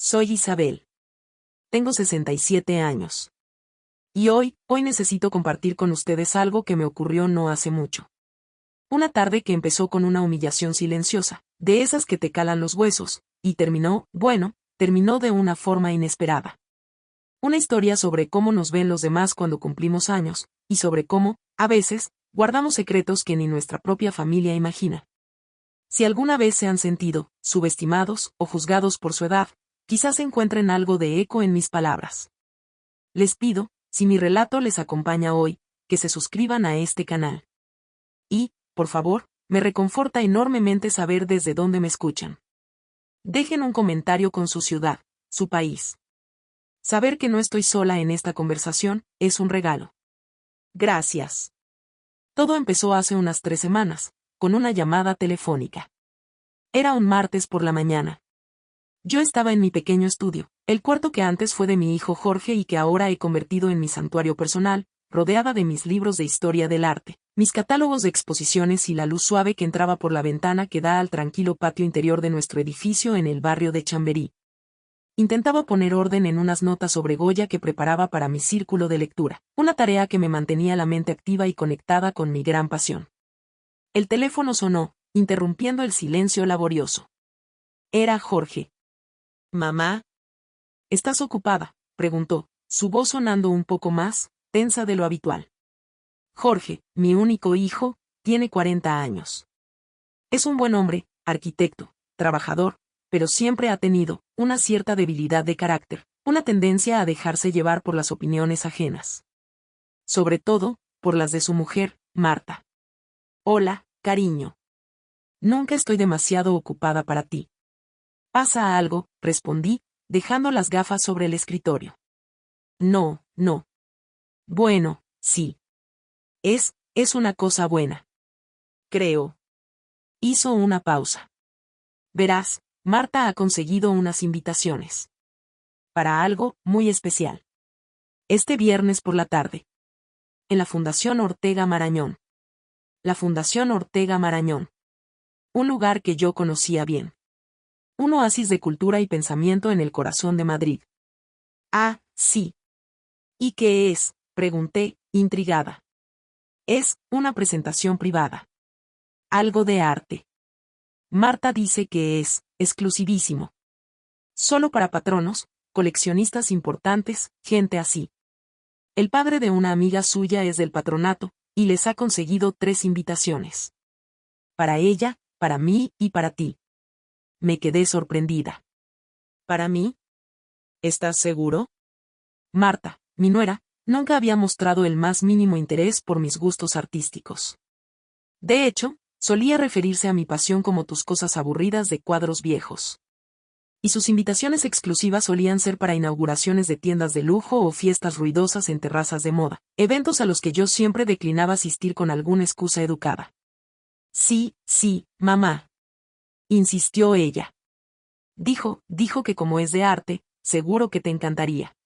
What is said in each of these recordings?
Soy Isabel. Tengo 67 años. Y hoy necesito compartir con ustedes algo que me ocurrió no hace mucho. Una tarde que empezó con una humillación silenciosa, de esas que te calan los huesos, y terminó de una forma inesperada. Una historia sobre cómo nos ven los demás cuando cumplimos años, y sobre cómo, a veces, guardamos secretos que ni nuestra propia familia imagina. Si alguna vez se han sentido subestimados o juzgados por su edad, quizás encuentren algo de eco en mis palabras. Les pido, si mi relato les acompaña hoy, que se suscriban a este canal. Y, por favor, me reconforta enormemente saber desde dónde me escuchan. Dejen un comentario con su ciudad, su país. Saber que no estoy sola en esta conversación es un regalo. Gracias. Todo empezó hace unas 3 semanas, con una llamada telefónica. Era un martes por la mañana. Yo estaba en mi pequeño estudio, el cuarto que antes fue de mi hijo Jorge y que ahora he convertido en mi santuario personal, rodeada de mis libros de historia del arte, mis catálogos de exposiciones y la luz suave que entraba por la ventana que da al tranquilo patio interior de nuestro edificio en el barrio de Chamberí. Intentaba poner orden en unas notas sobre Goya que preparaba para mi círculo de lectura, una tarea que me mantenía la mente activa y conectada con mi gran pasión. El teléfono sonó, interrumpiendo el silencio laborioso. Era Jorge. «Mamá». «¿Estás ocupada?», preguntó, su voz sonando un poco más tensa de lo habitual. Jorge, mi único hijo, tiene 40 años. Es un buen hombre, arquitecto, trabajador, pero siempre ha tenido una cierta debilidad de carácter, una tendencia a dejarse llevar por las opiniones ajenas. Sobre todo, por las de su mujer, Marta. «Hola, cariño. Nunca estoy demasiado ocupada para ti». «¿Pasa algo?», respondí, dejando las gafas sobre el escritorio. «No. Bueno, sí. Es una cosa buena. Creo». Hizo una pausa. «Verás, Marta ha conseguido unas invitaciones. Para algo muy especial. Este viernes por la tarde. En la Fundación Ortega Marañón». La Fundación Ortega Marañón. Un lugar que yo conocía bien. Un oasis de cultura y pensamiento en el corazón de Madrid. «Ah, sí». «¿Y qué es?», pregunté, intrigada. «Es una presentación privada. Algo de arte. Marta dice que es exclusivísimo. Solo para patronos, coleccionistas importantes, gente así. El padre de una amiga suya es del patronato, y les ha conseguido 3 invitaciones. Para ella, para mí y para ti». Me quedé sorprendida. «¿Para mí? ¿Estás seguro?». Marta, mi nuera, nunca había mostrado el más mínimo interés por mis gustos artísticos. De hecho, solía referirse a mi pasión como tus cosas aburridas de cuadros viejos. Y sus invitaciones exclusivas solían ser para inauguraciones de tiendas de lujo o fiestas ruidosas en terrazas de moda, eventos a los que yo siempre declinaba asistir con alguna excusa educada. «Sí, mamá», insistió ella. Dijo que como es de arte, seguro que te encantaría.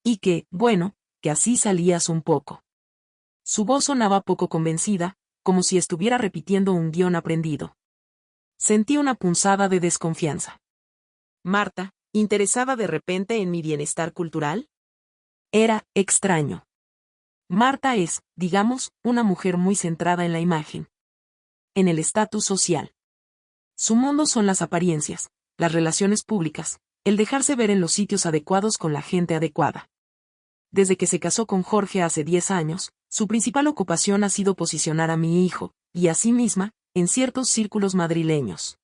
Y que, bueno, que así salías un poco. Su voz sonaba poco convencida, como si estuviera repitiendo un guión aprendido. Sentí una punzada de desconfianza. ¿Marta, interesada de repente en mi bienestar cultural? Era extraño. Marta es, digamos, una mujer muy centrada en la imagen. En el estatus social. Su mundo son las apariencias, las relaciones públicas, el dejarse ver en los sitios adecuados con la gente adecuada. Desde que se casó con Jorge hace 10 años, su principal ocupación ha sido posicionar a mi hijo, y a sí misma, en ciertos círculos madrileños.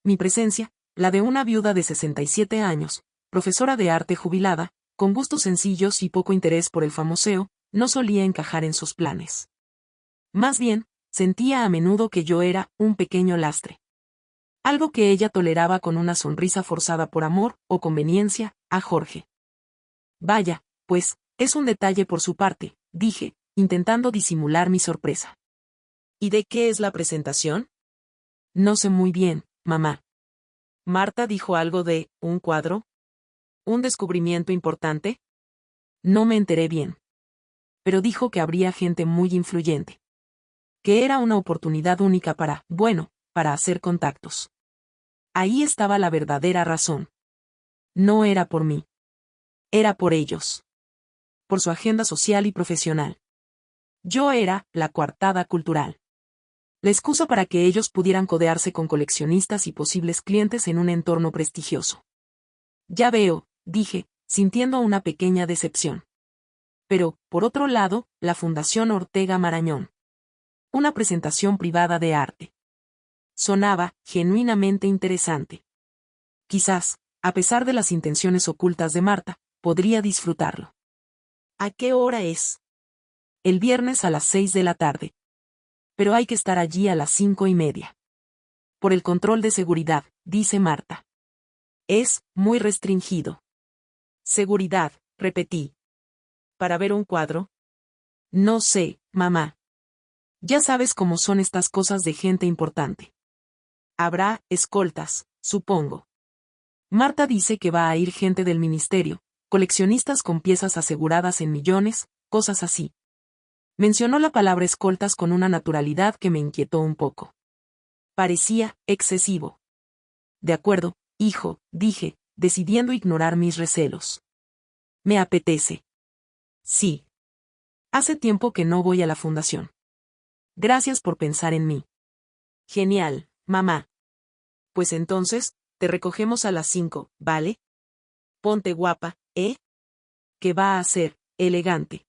Mi presencia, la de una viuda de 67 años, profesora de arte jubilada, con gustos sencillos y poco interés por el famoseo, no solía encajar en sus planes. Más bien, sentía a menudo que yo era un pequeño lastre. Algo que ella toleraba con una sonrisa forzada por amor o conveniencia a Jorge. «Vaya, pues, es un detalle por su parte», dije, intentando disimular mi sorpresa. «¿Y de qué es la presentación?». «No sé muy bien, mamá». «Marta dijo algo de un cuadro. ¿Un descubrimiento importante?». «No me enteré bien. Pero dijo que habría gente muy influyente. Que era una oportunidad única para hacer contactos». Ahí estaba la verdadera razón. No era por mí. Era por ellos. Por su agenda social y profesional. Yo era la coartada cultural. La excusa para que ellos pudieran codearse con coleccionistas y posibles clientes en un entorno prestigioso. Ya veo, dije, sintiendo una pequeña decepción. Pero, por otro lado, la Fundación Ortega Marañón. Una presentación privada de arte. Sonaba, genuinamente interesante. Quizás, a pesar de las intenciones ocultas de Marta, podría disfrutarlo. ¿A qué hora es? El viernes a las 6 de la tarde. Pero hay que estar allí a las 5:30. Por el control de seguridad, dice Marta. Es muy restringido. Seguridad, repetí. ¿Para ver un cuadro? No sé, mamá. Ya sabes cómo son estas cosas de gente importante. Habrá escoltas, supongo. Marta dice que va a ir gente del ministerio, coleccionistas con piezas aseguradas en millones, cosas así. Mencionó la palabra escoltas con una naturalidad que me inquietó un poco. Parecía excesivo. De acuerdo, hijo, dije, decidiendo ignorar mis recelos. Me apetece. Sí. Hace tiempo que no voy a la fundación. Gracias por pensar en mí. Genial, mamá. Pues entonces, te recogemos a las 5, ¿vale? Ponte guapa, ¿eh? ¿Qué va a ser, elegante?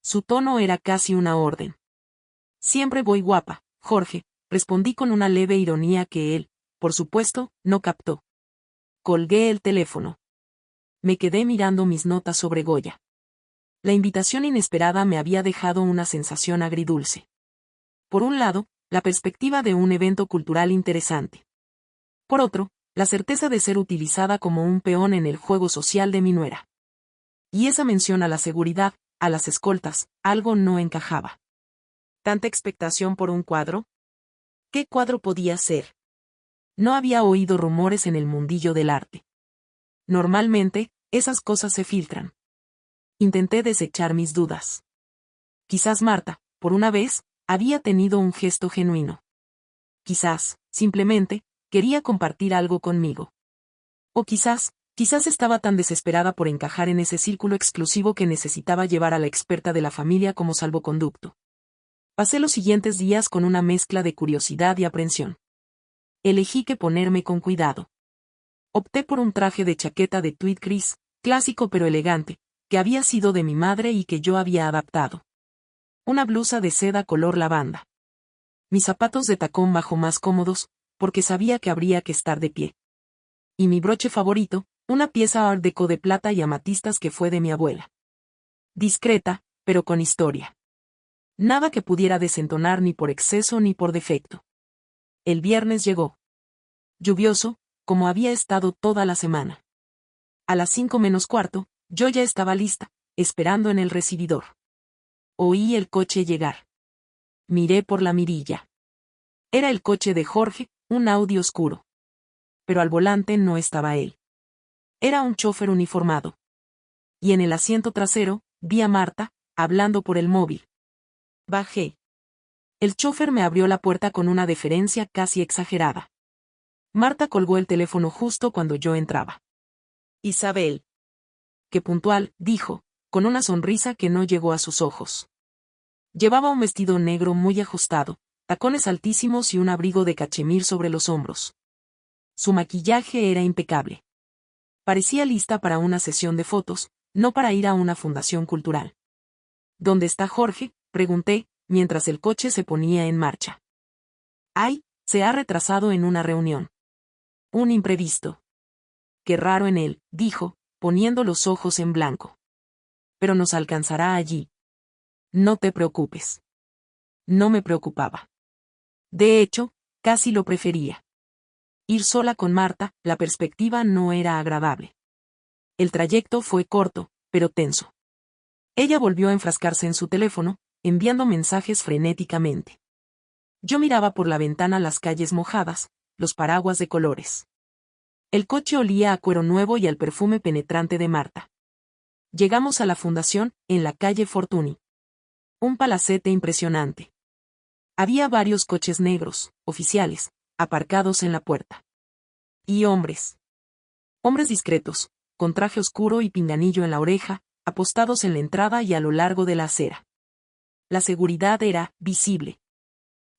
Su tono era casi una orden. Siempre voy guapa, Jorge, respondí con una leve ironía que él, por supuesto, no captó. Colgué el teléfono. Me quedé mirando mis notas sobre Goya. La invitación inesperada me había dejado una sensación agridulce. Por un lado, la perspectiva de un evento cultural interesante. Por otro, la certeza de ser utilizada como un peón en el juego social de mi nuera. Y esa mención a la seguridad, a las escoltas, algo no encajaba. ¿Tanta expectación por un cuadro? ¿Qué cuadro podía ser? No había oído rumores en el mundillo del arte. Normalmente, esas cosas se filtran. Intenté desechar mis dudas. Quizás Marta, por una vez, había tenido un gesto genuino. Quizás, simplemente, quería compartir algo conmigo. O quizás estaba tan desesperada por encajar en ese círculo exclusivo que necesitaba llevar a la experta de la familia como salvoconducto. Pasé los siguientes días con una mezcla de curiosidad y aprensión. Elegí que ponerme con cuidado. Opté por un traje de chaqueta de tweed gris, clásico pero elegante, que había sido de mi madre y que yo había adaptado. Una blusa de seda color lavanda. Mis zapatos de tacón bajo más cómodos, porque sabía que habría que estar de pie. Y mi broche favorito, una pieza art déco de plata y amatistas que fue de mi abuela. Discreta, pero con historia. Nada que pudiera desentonar ni por exceso ni por defecto. El viernes llegó. Lluvioso, como había estado toda la semana. A las 5:45, yo ya estaba lista, esperando en el recibidor. Oí el coche llegar. Miré por la mirilla. Era el coche de Jorge, un Audi oscuro. Pero al volante no estaba él. Era un chofer uniformado. Y en el asiento trasero, vi a Marta, hablando por el móvil. Bajé. El chofer me abrió la puerta con una deferencia casi exagerada. Marta colgó el teléfono justo cuando yo entraba. Isabel. Qué puntual, dijo, con una sonrisa que no llegó a sus ojos. Llevaba un vestido negro muy ajustado, tacones altísimos y un abrigo de cachemir sobre los hombros. Su maquillaje era impecable. Parecía lista para una sesión de fotos, no para ir a una fundación cultural. ¿Dónde está Jorge?, pregunté, mientras el coche se ponía en marcha. Ay, se ha retrasado en una reunión. Un imprevisto. Qué raro en él, dijo, poniendo los ojos en blanco. Pero nos alcanzará allí. No te preocupes. No me preocupaba. De hecho, casi lo prefería. Ir sola con Marta, la perspectiva no era agradable. El trayecto fue corto, pero tenso. Ella volvió a enfrascarse en su teléfono, enviando mensajes frenéticamente. Yo miraba por la ventana las calles mojadas, los paraguas de colores. El coche olía a cuero nuevo y al perfume penetrante de Marta. Llegamos a la fundación, en la calle Fortuny. Un palacete impresionante. Había varios coches negros, oficiales, aparcados en la puerta. Y hombres. Hombres discretos, con traje oscuro y pinganillo en la oreja, apostados en la entrada y a lo largo de la acera. La seguridad era visible.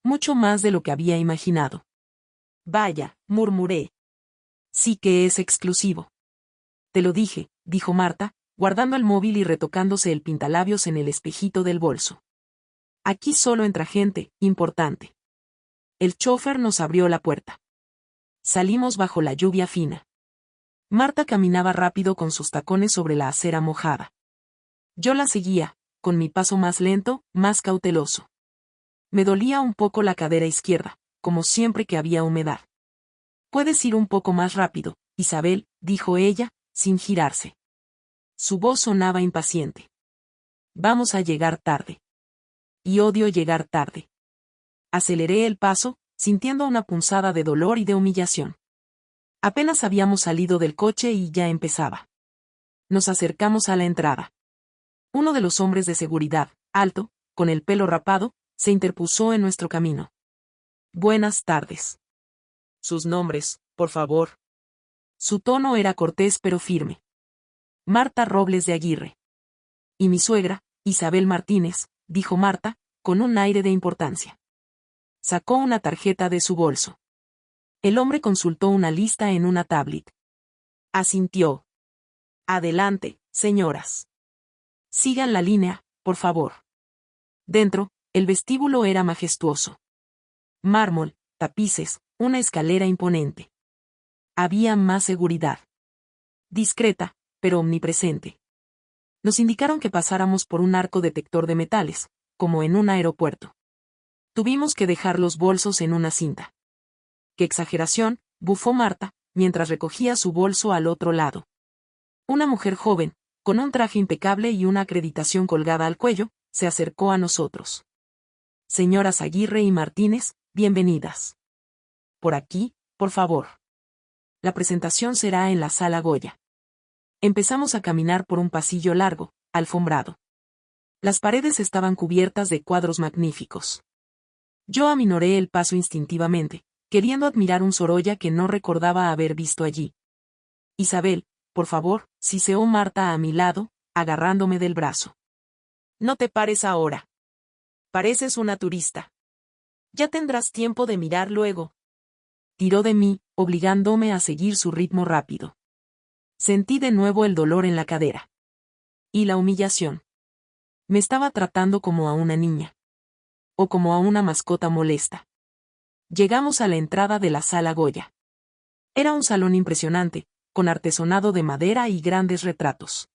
Mucho más de lo que había imaginado. Vaya, murmuré. Sí que es exclusivo. Te lo dije, dijo Marta, guardando el móvil y retocándose el pintalabios en el espejito del bolso. Aquí solo entra gente importante. El chófer nos abrió la puerta. Salimos bajo la lluvia fina. Marta caminaba rápido con sus tacones sobre la acera mojada. Yo la seguía, con mi paso más lento, más cauteloso. Me dolía un poco la cadera izquierda, como siempre que había humedad. «Puedes ir un poco más rápido, Isabel», dijo ella, sin girarse. Su voz sonaba impaciente. «Vamos a llegar tarde. Y odio llegar tarde». Aceleré el paso, sintiendo una punzada de dolor y de humillación. Apenas habíamos salido del coche y ya empezaba. Nos acercamos a la entrada. Uno de los hombres de seguridad, alto, con el pelo rapado, se interpuso en nuestro camino. «Buenas tardes». «Sus nombres, por favor». Su tono era cortés pero firme. «Marta Robles de Aguirre». «Y mi suegra, Isabel Martínez», dijo Marta, con un aire de importancia. Sacó una tarjeta de su bolso. El hombre consultó una lista en una tablet. Asintió. «Adelante, señoras. Sigan la línea, por favor». Dentro, el vestíbulo era majestuoso. Mármol, tapices, una escalera imponente. Había más seguridad. Discreta, pero omnipresente. Nos indicaron que pasáramos por un arco detector de metales, como en un aeropuerto. Tuvimos que dejar los bolsos en una cinta. «¡Qué exageración!», bufó Marta, mientras recogía su bolso al otro lado. Una mujer joven, con un traje impecable y una acreditación colgada al cuello, se acercó a nosotros. «Señoras Aguirre y Martínez, bienvenidas. Por aquí, por favor. La presentación será en la Sala Goya». Empezamos a caminar por un pasillo largo, alfombrado. Las paredes estaban cubiertas de cuadros magníficos. Yo aminoré el paso instintivamente, queriendo admirar un Sorolla que no recordaba haber visto allí. «Isabel, por favor», siseó Marta a mi lado, agarrándome del brazo. «No te pares ahora. Pareces una turista. Ya tendrás tiempo de mirar luego». Tiró de mí, obligándome a seguir su ritmo rápido. Sentí de nuevo el dolor en la cadera. Y la humillación. Me estaba tratando como a una niña. O como a una mascota molesta. Llegamos a la entrada de la Sala Goya. Era un salón impresionante, con artesonado de madera y grandes retratos.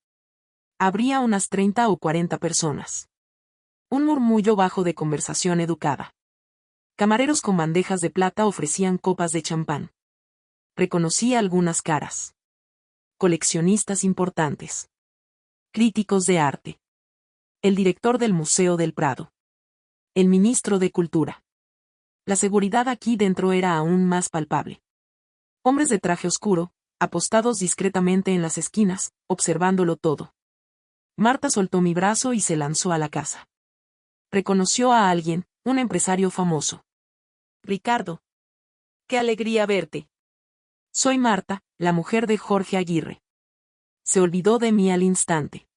Habría unas 30 o 40 personas. Un murmullo bajo de conversación educada. Camareros con bandejas de plata ofrecían copas de champán. Reconocí algunas caras. Coleccionistas importantes. Críticos de arte. El director del Museo del Prado. El ministro de Cultura. La seguridad aquí dentro era aún más palpable. Hombres de traje oscuro, apostados discretamente en las esquinas, observándolo todo. Marta soltó mi brazo y se lanzó a la casa. Reconoció a alguien, un empresario famoso. «Ricardo. Qué alegría verte. Soy Marta, la mujer de Jorge Aguirre». Se olvidó de mí al instante.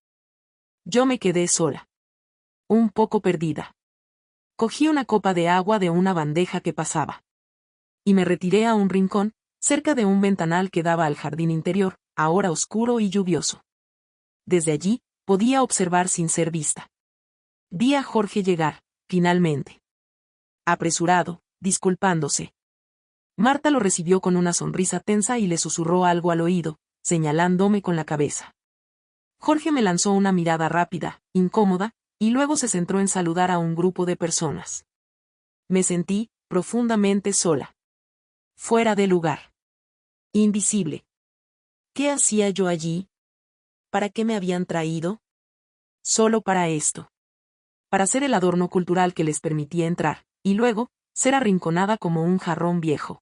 Yo me quedé sola. Un poco perdida. Cogí una copa de agua de una bandeja que pasaba. Y me retiré a un rincón, cerca de un ventanal que daba al jardín interior, ahora oscuro y lluvioso. Desde allí, podía observar sin ser vista. Vi a Jorge llegar, finalmente. Apresurado, disculpándose. Marta lo recibió con una sonrisa tensa y le susurró algo al oído, señalándome con la cabeza. Jorge me lanzó una mirada rápida, incómoda, y luego se centró en saludar a un grupo de personas. Me sentí, profundamente sola. Fuera de lugar. Invisible. ¿Qué hacía yo allí? ¿Para qué me habían traído? Solo para esto. Para ser el adorno cultural que les permitía entrar, y luego, ser arrinconada como un jarrón viejo.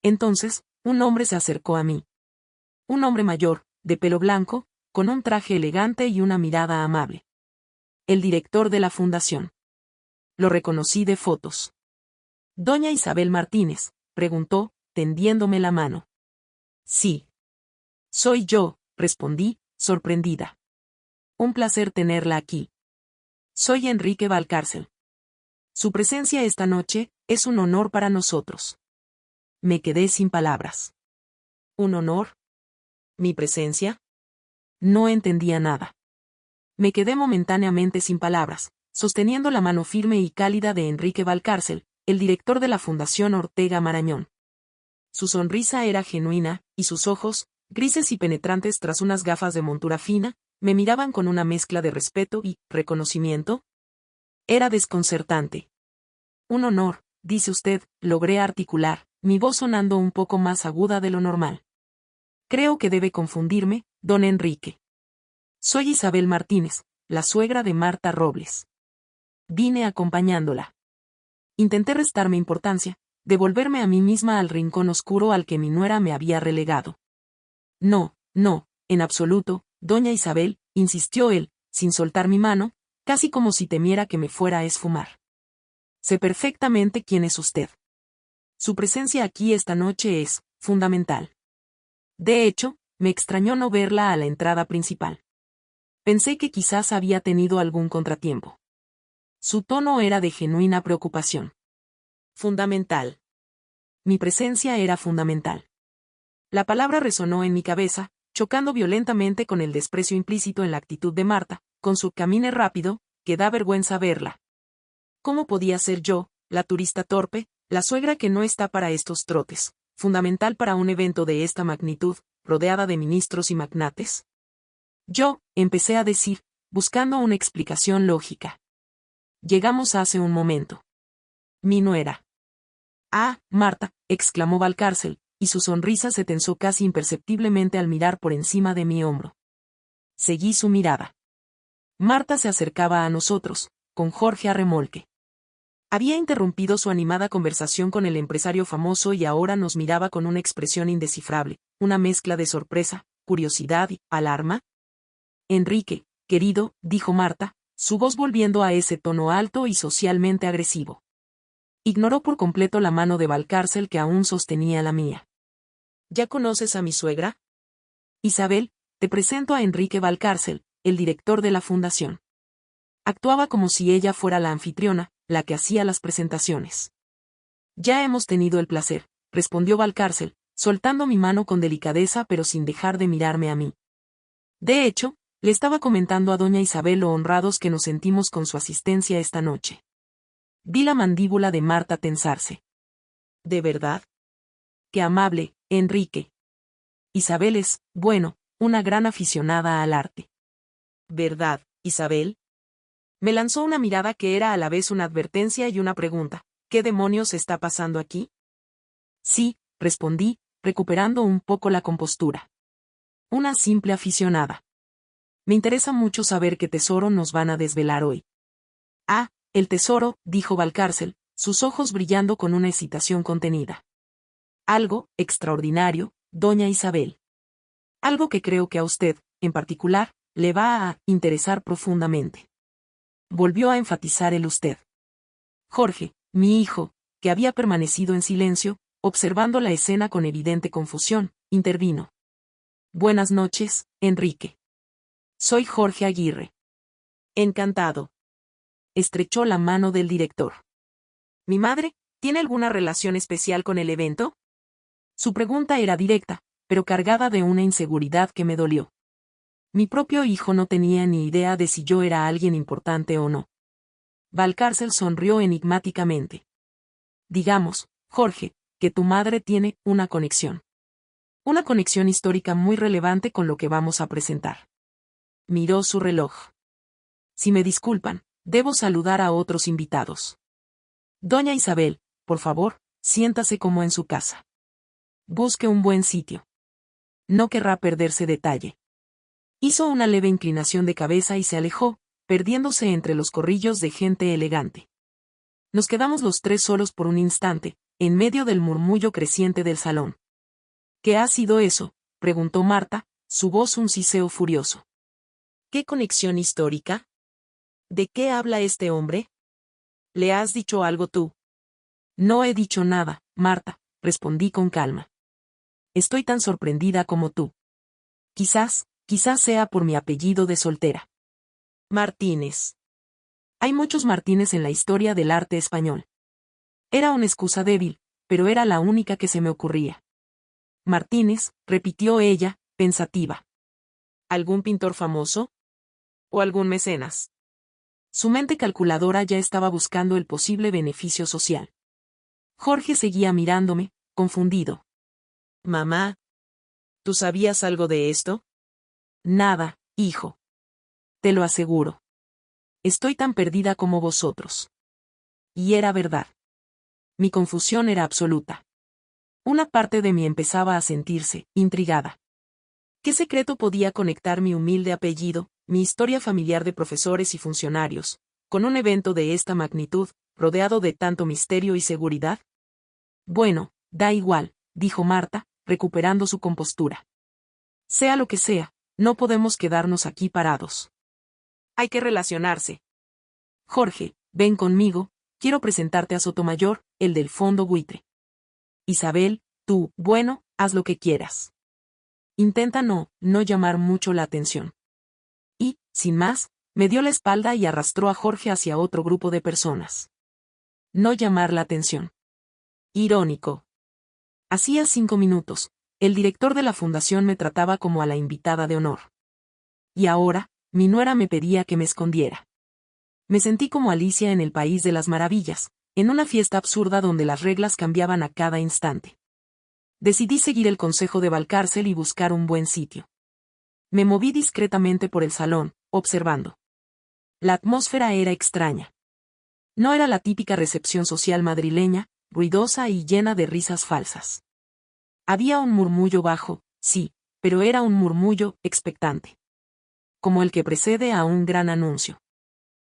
Entonces, un hombre se acercó a mí. Un hombre mayor, de pelo blanco, con un traje elegante y una mirada amable. El director de la fundación. Lo reconocí de fotos. «¿Doña Isabel Martínez?», preguntó, tendiéndome la mano. «Sí». Soy yo, respondí, sorprendida. Un placer tenerla aquí. Soy Enrique Valcárcel. Su presencia esta noche es un honor para nosotros. Me quedé sin palabras. ¿Un honor? ¿Mi presencia? No entendía nada. Me quedé momentáneamente sin palabras, sosteniendo la mano firme y cálida de Enrique Valcárcel, el director de la Fundación Ortega Marañón. Su sonrisa era genuina, y sus ojos, grises y penetrantes tras unas gafas de montura fina, me miraban con una mezcla de respeto y reconocimiento. Era desconcertante. Un honor, dice usted, logré articular, mi voz sonando un poco más aguda de lo normal. Creo que debe confundirme, don Enrique. Soy Isabel Martínez, la suegra de Marta Robles. Vine acompañándola. Intenté restarme importancia, devolverme a mí misma al rincón oscuro al que mi nuera me había relegado. No, no, en absoluto, doña Isabel, insistió él, sin soltar mi mano, casi como si temiera que me fuera a esfumar. Sé perfectamente quién es usted. Su presencia aquí esta noche es fundamental. De hecho, me extrañó no verla a la entrada principal. Pensé que quizás había tenido algún contratiempo. Su tono era de genuina preocupación. Fundamental. Mi presencia era fundamental. La palabra resonó en mi cabeza, chocando violentamente con el desprecio implícito en la actitud de Marta, con su camine rápido, que da vergüenza verla. ¿Cómo podía ser yo, la turista torpe, la suegra que no está para estos trotes, fundamental para un evento de esta magnitud, rodeada de ministros y magnates? Yo, empecé a decir, buscando una explicación lógica. Llegamos hace un momento. Mi nuera. Ah, Marta, exclamó Valcárcel, y su sonrisa se tensó casi imperceptiblemente al mirar por encima de mi hombro. Seguí su mirada. Marta se acercaba a nosotros, con Jorge a remolque. Había interrumpido su animada conversación con el empresario famoso y ahora nos miraba con una expresión indescifrable, una mezcla de sorpresa, curiosidad y alarma. Enrique, querido, dijo Marta, su voz volviendo a ese tono alto y socialmente agresivo. Ignoró por completo la mano de Valcárcel que aún sostenía la mía. ¿Ya conoces a mi suegra? Isabel, te presento a Enrique Valcárcel, el director de la fundación. Actuaba como si ella fuera la anfitriona, la que hacía las presentaciones. Ya hemos tenido el placer, respondió Valcárcel, soltando mi mano con delicadeza pero sin dejar de mirarme a mí. De hecho, le estaba comentando a doña Isabel lo honrados que nos sentimos con su asistencia esta noche. Vi la mandíbula de Marta tensarse. ¿De verdad? Qué amable, Enrique. Isabel es, bueno, una gran aficionada al arte. ¿Verdad, Isabel? Me lanzó una mirada que era a la vez una advertencia y una pregunta. ¿Qué demonios está pasando aquí? Sí, respondí, recuperando un poco la compostura. Una simple aficionada. Me interesa mucho saber qué tesoro nos van a desvelar hoy. Ah, el tesoro, dijo Valcárcel, sus ojos brillando con una excitación contenida. Algo extraordinario, doña Isabel. Algo que creo que a usted, en particular, le va a interesar profundamente. Volvió a enfatizar el usted. Jorge, mi hijo, que había permanecido en silencio, observando la escena con evidente confusión, intervino. Buenas noches, Enrique. Soy Jorge Aguirre. Encantado. Estrechó la mano del director. ¿Mi madre tiene alguna relación especial con el evento? Su pregunta era directa, pero cargada de una inseguridad que me dolió. Mi propio hijo no tenía ni idea de si yo era alguien importante o no. Valcárcel sonrió enigmáticamente. Digamos, Jorge, que tu madre tiene una conexión. Una conexión histórica muy relevante con lo que vamos a presentar. Miró su reloj. Si me disculpan, debo saludar a otros invitados. Doña Isabel, por favor, siéntase como en su casa. Busque un buen sitio. No querrá perderse detalle. Hizo una leve inclinación de cabeza y se alejó, perdiéndose entre los corrillos de gente elegante. Nos quedamos los tres solos por un instante, en medio del murmullo creciente del salón. ¿Qué ha sido eso?, preguntó Marta, su voz un siseo furioso. ¿Qué conexión histórica? ¿De qué habla este hombre? ¿Le has dicho algo tú? No he dicho nada, Marta, respondí con calma. Estoy tan sorprendida como tú. Quizás sea por mi apellido de soltera. Martínez. Hay muchos Martínez en la historia del arte español. Era una excusa débil, pero era la única que se me ocurría. Martínez, repitió ella, pensativa. ¿Algún pintor famoso? ¿O algún mecenas? Su mente calculadora ya estaba buscando el posible beneficio social. Jorge seguía mirándome, confundido. Mamá, ¿tú sabías algo de esto? Nada, hijo. Te lo aseguro. Estoy tan perdida como vosotros. Y era verdad. Mi confusión era absoluta. Una parte de mí empezaba a sentirse intrigada. ¿Qué secreto podía conectar mi humilde apellido, mi historia familiar de profesores y funcionarios, con un evento de esta magnitud, rodeado de tanto misterio y seguridad? Bueno, da igual, dijo Marta, recuperando su compostura. Sea lo que sea, no podemos quedarnos aquí parados. Hay que relacionarse. Jorge, ven conmigo, quiero presentarte a Sotomayor, el del fondo buitre. Isabel, tú, bueno, haz lo que quieras. Intenta no llamar mucho la atención. Y, sin más, me dio la espalda y arrastró a Jorge hacia otro grupo de personas. No llamar la atención. Irónico. Hacía 5 minutos, el director de la fundación me trataba como a la invitada de honor. Y ahora, mi nuera me pedía que me escondiera. Me sentí como Alicia en el País de las Maravillas, en una fiesta absurda donde las reglas cambiaban a cada instante. Decidí seguir el consejo de Valcárcel y buscar un buen sitio. Me moví discretamente por el salón, observando. La atmósfera era extraña. No era la típica recepción social madrileña, ruidosa y llena de risas falsas. Había un murmullo bajo, sí, pero era un murmullo expectante. Como el que precede a un gran anuncio.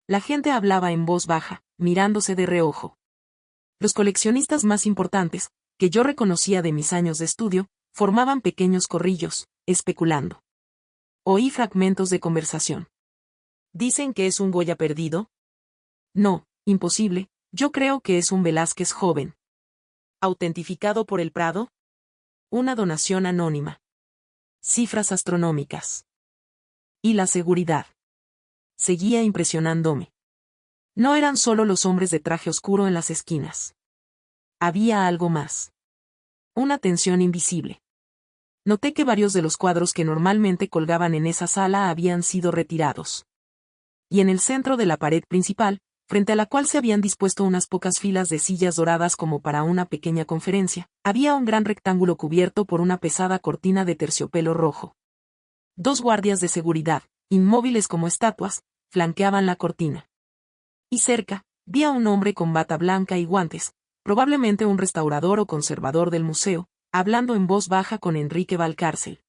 La gente hablaba en voz baja, mirándose de reojo. Los coleccionistas más importantes, que yo reconocía de mis años de estudio, formaban pequeños corrillos, especulando. Oí fragmentos de conversación. ¿Dicen que es un Goya perdido? No, imposible, yo creo que es un Velázquez joven. ¿Autentificado por el Prado? Una donación anónima. Cifras astronómicas. Y la seguridad. Seguía impresionándome. No eran solo los hombres de traje oscuro en las esquinas. Había algo más. Una tensión invisible. Noté que varios de los cuadros que normalmente colgaban en esa sala habían sido retirados. Y en el centro de la pared principal, frente a la cual se habían dispuesto unas pocas filas de sillas doradas como para una pequeña conferencia, había un gran rectángulo cubierto por una pesada cortina de terciopelo rojo. 2 guardias de seguridad, inmóviles como estatuas, flanqueaban la cortina. Y cerca, vi a un hombre con bata blanca y guantes, probablemente un restaurador o conservador del museo, hablando en voz baja con Enrique Valcárcel.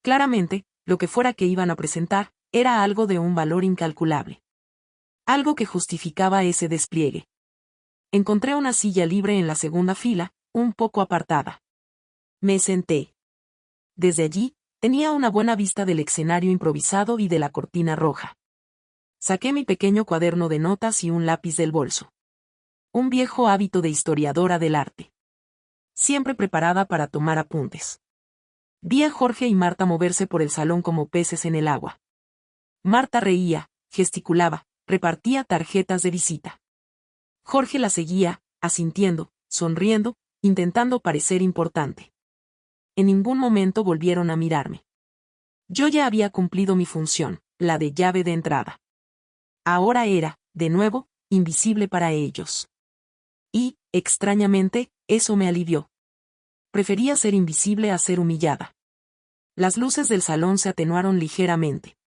Claramente, lo que fuera que iban a presentar, era algo de un valor incalculable. Algo que justificaba ese despliegue. Encontré una silla libre en la segunda fila, un poco apartada. Me senté. Desde allí, tenía una buena vista del escenario improvisado y de la cortina roja. Saqué mi pequeño cuaderno de notas y un lápiz del bolso. Un viejo hábito de historiadora del arte. Siempre preparada para tomar apuntes. Vi a Jorge y Marta moverse por el salón como peces en el agua. Marta reía, gesticulaba, repartía tarjetas de visita. Jorge la seguía, asintiendo, sonriendo, intentando parecer importante. En ningún momento volvieron a mirarme. Yo ya había cumplido mi función, la de llave de entrada. Ahora era, de nuevo, invisible para ellos. Y, extrañamente, eso me alivió. Prefería ser invisible a ser humillada. Las luces del salón se atenuaron ligeramente.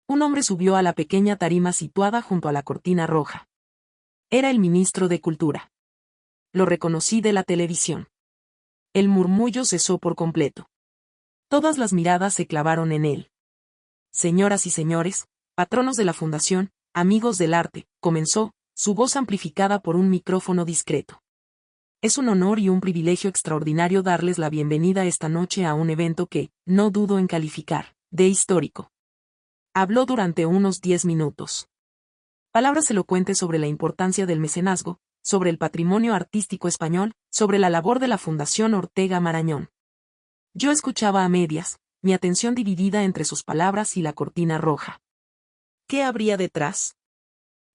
Un hombre subió a la pequeña tarima situada junto a la cortina roja. Era el ministro de Cultura. Lo reconocí de la televisión. El murmullo cesó por completo. Todas las miradas se clavaron en él. Señoras y señores, patronos de la fundación, amigos del arte, comenzó, su voz amplificada por un micrófono discreto. Es un honor y un privilegio extraordinario darles la bienvenida esta noche a un evento que, no dudo en calificar, de histórico. Habló durante unos 10 minutos. Palabras elocuentes sobre la importancia del mecenazgo, sobre el patrimonio artístico español, sobre la labor de la Fundación Ortega Marañón. Yo escuchaba a medias, mi atención dividida entre sus palabras y la cortina roja. ¿Qué habría detrás?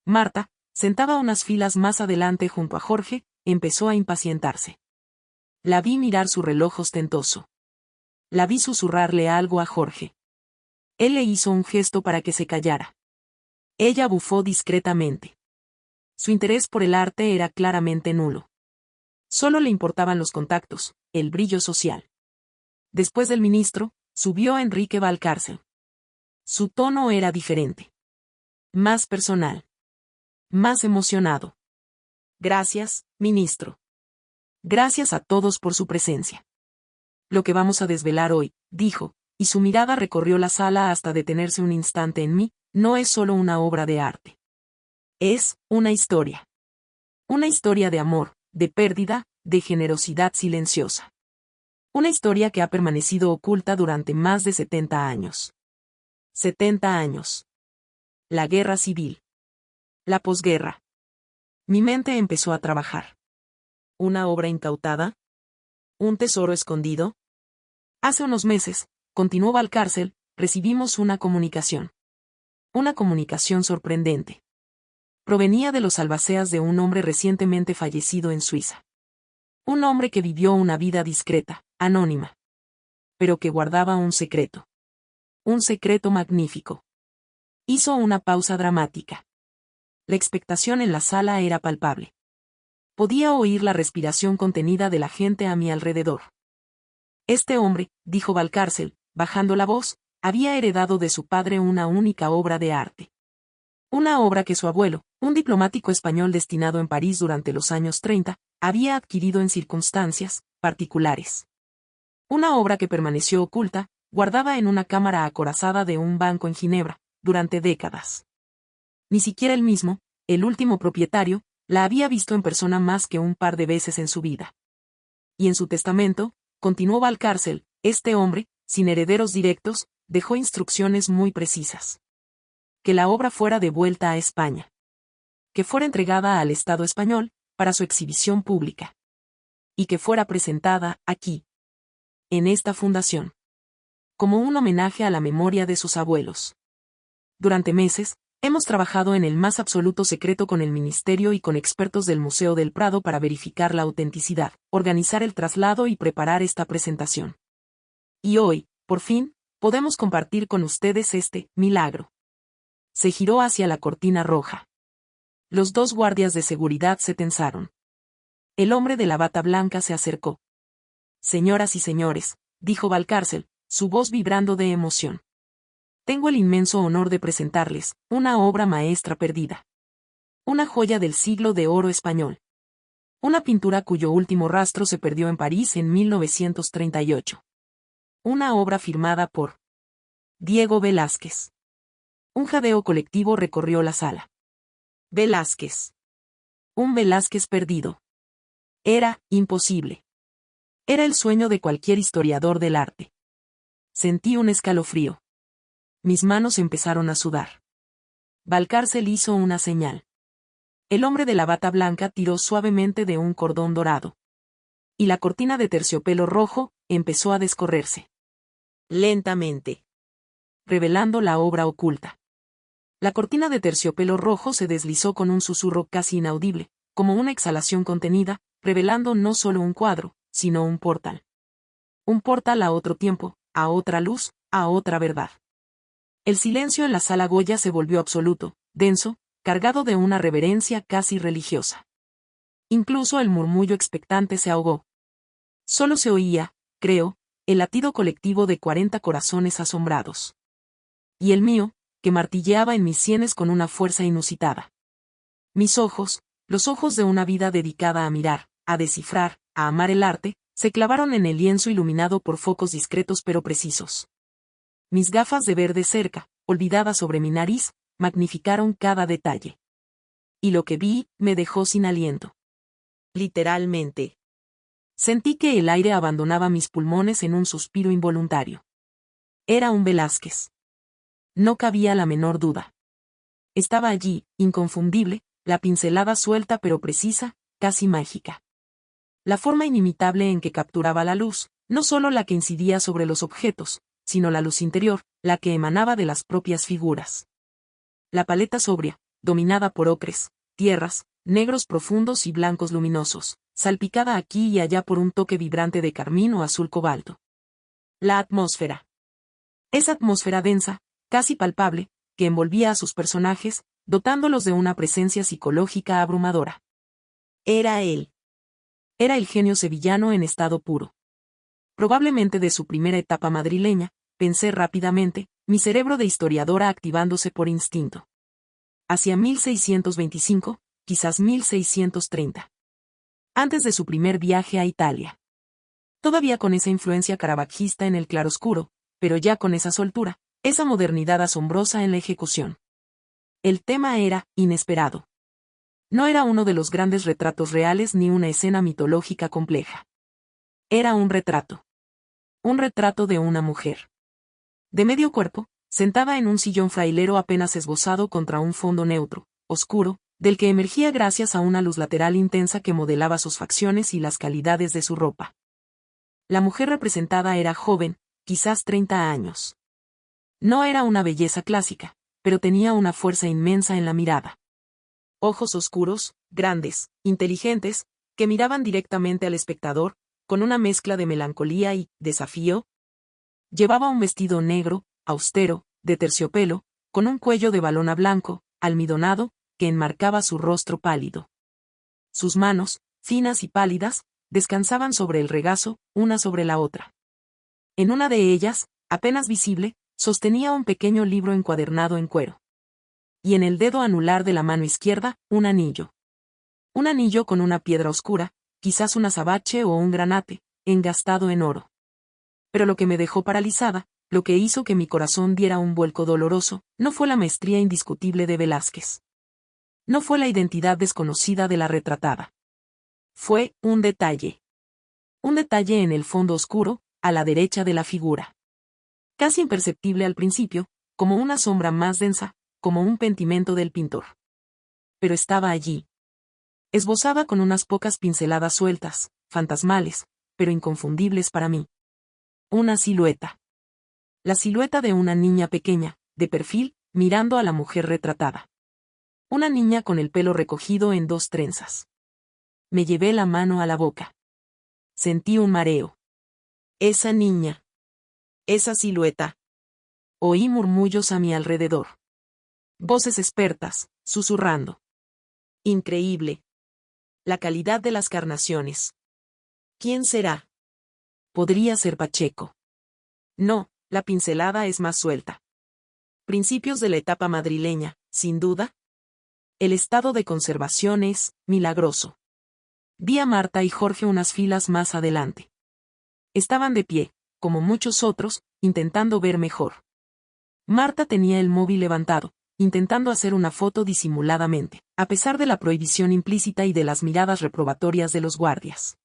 Marta, sentada unas filas más adelante junto a Jorge, empezó a impacientarse. La vi mirar su reloj ostentoso. La vi susurrarle algo a Jorge. Él le hizo un gesto para que se callara. Ella bufó discretamente. Su interés por el arte era claramente nulo. Solo le importaban los contactos, el brillo social. Después del ministro, subió Enrique Valcárcel. Su tono era diferente. Más personal. Más emocionado. Gracias, ministro. Gracias a todos por su presencia. Lo que vamos a desvelar hoy, dijo, y su mirada recorrió la sala hasta detenerse un instante en mí, no es solo una obra de arte. Es una historia. Una historia de amor, de pérdida, de generosidad silenciosa. Una historia que ha permanecido oculta durante más de 70 años. 70 años. La guerra civil. La posguerra. Mi mente empezó a trabajar. ¿Una obra incautada? ¿Un tesoro escondido? Hace unos meses, continuó Valcárcel, recibimos una comunicación. Una comunicación sorprendente. Provenía de los albaceas de un hombre recientemente fallecido en Suiza. Un hombre que vivió una vida discreta, anónima. Pero que guardaba un secreto. Un secreto magnífico. Hizo una pausa dramática. La expectación en la sala era palpable. Podía oír la respiración contenida de la gente a mi alrededor. Este hombre, dijo Valcárcel, bajando la voz, había heredado de su padre una única obra de arte. Una obra que su abuelo, un diplomático español destinado en París durante los años 30, había adquirido en circunstancias particulares. Una obra que permaneció oculta, guardada en una cámara acorazada de un banco en Ginebra, durante décadas. Ni siquiera él mismo, el último propietario, la había visto en persona más que un par de veces en su vida. Y en su testamento, continuó Valcárcel, este hombre, sin herederos directos, dejó instrucciones muy precisas. Que la obra fuera devuelta a España. Que fuera entregada al Estado español, para su exhibición pública. Y que fuera presentada, aquí. En esta fundación. Como un homenaje a la memoria de sus abuelos. Durante meses, hemos trabajado en el más absoluto secreto con el Ministerio y con expertos del Museo del Prado para verificar la autenticidad, organizar el traslado y preparar esta presentación. Y hoy, por fin, podemos compartir con ustedes este milagro. Se giró hacia la cortina roja. Los dos guardias de seguridad se tensaron. El hombre de la bata blanca se acercó. Señoras y señores, dijo Valcárcel, su voz vibrando de emoción. Tengo el inmenso honor de presentarles una obra maestra perdida. Una joya del siglo de oro español. Una pintura cuyo último rastro se perdió en París en 1938. Una obra firmada por Diego Velázquez. Un jadeo colectivo recorrió la sala. Velázquez. Un Velázquez perdido. Era imposible. Era el sueño de cualquier historiador del arte. Sentí un escalofrío. Mis manos empezaron a sudar. Valcárcel hizo una señal. El hombre de la bata blanca tiró suavemente de un cordón dorado. Y la cortina de terciopelo rojo empezó a descorrerse. Lentamente. Revelando la obra oculta. La cortina de terciopelo rojo se deslizó con un susurro casi inaudible, como una exhalación contenida, revelando no solo un cuadro, sino un portal. Un portal a otro tiempo, a otra luz, a otra verdad. El silencio en la sala Goya se volvió absoluto, denso, cargado de una reverencia casi religiosa. Incluso el murmullo expectante se ahogó. Solo se oía, creo, el latido colectivo de 40 corazones asombrados. Y el mío, que martilleaba en mis sienes con una fuerza inusitada. Mis ojos, los ojos de una vida dedicada a mirar, a descifrar, a amar el arte, se clavaron en el lienzo iluminado por focos discretos pero precisos. Mis gafas de verde cerca, olvidadas sobre mi nariz, magnificaron cada detalle. Y lo que vi, me dejó sin aliento. Literalmente. Sentí que el aire abandonaba mis pulmones en un suspiro involuntario. Era un Velázquez. No cabía la menor duda. Estaba allí, inconfundible, la pincelada suelta pero precisa, casi mágica. La forma inimitable en que capturaba la luz, no solo la que incidía sobre los objetos, sino la luz interior, la que emanaba de las propias figuras. La paleta sobria, dominada por ocres, tierras, negros profundos y blancos luminosos, salpicada aquí y allá por un toque vibrante de carmín o azul cobalto. La atmósfera. Esa atmósfera densa, casi palpable, que envolvía a sus personajes, dotándolos de una presencia psicológica abrumadora. Era él. Era el genio sevillano en estado puro. Probablemente de su primera etapa madrileña, pensé rápidamente, mi cerebro de historiadora activándose por instinto. Hacia 1625, quizás 1630. Antes de su primer viaje a Italia. Todavía con esa influencia caravagista en el claroscuro, pero ya con esa soltura, esa modernidad asombrosa en la ejecución. El tema era inesperado. No era uno de los grandes retratos reales ni una escena mitológica compleja. Era un retrato. Un retrato de una mujer. De medio cuerpo, sentada en un sillón frailero apenas esbozado contra un fondo neutro, oscuro, del que emergía gracias a una luz lateral intensa que modelaba sus facciones y las calidades de su ropa. La mujer representada era joven, quizás 30 años. No era una belleza clásica, pero tenía una fuerza inmensa en la mirada. Ojos oscuros, grandes, inteligentes, que miraban directamente al espectador, con una mezcla de melancolía y desafío. Llevaba un vestido negro, austero, de terciopelo, con un cuello de valona blanco, almidonado, que enmarcaba su rostro pálido. Sus manos, finas y pálidas, descansaban sobre el regazo, una sobre la otra. En una de ellas, apenas visible, sostenía un pequeño libro encuadernado en cuero. Y en el dedo anular de la mano izquierda, un anillo. Un anillo con una piedra oscura, quizás un azabache o un granate, engastado en oro. Pero lo que me dejó paralizada, lo que hizo que mi corazón diera un vuelco doloroso, no fue la maestría indiscutible de Velázquez. No fue la identidad desconocida de la retratada. Fue un detalle. Un detalle en el fondo oscuro, a la derecha de la figura. Casi imperceptible al principio, como una sombra más densa, como un pentimento del pintor. Pero estaba allí. Esbozada con unas pocas pinceladas sueltas, fantasmales, pero inconfundibles para mí. Una silueta. La silueta de una niña pequeña, de perfil, mirando a la mujer retratada. Una niña con el pelo recogido en 2 trenzas. Me llevé la mano a la boca. Sentí un mareo. Esa niña. Esa silueta. Oí murmullos a mi alrededor. Voces expertas, susurrando. Increíble. La calidad de las carnaciones. ¿Quién será? Podría ser Pacheco. No, la pincelada es más suelta. Principios de la etapa madrileña, sin duda. El estado de conservación es milagroso. Vi a Marta y Jorge unas filas más adelante. Estaban de pie, como muchos otros, intentando ver mejor. Marta tenía el móvil levantado, intentando hacer una foto disimuladamente, a pesar de la prohibición implícita y de las miradas reprobatorias de los guardias.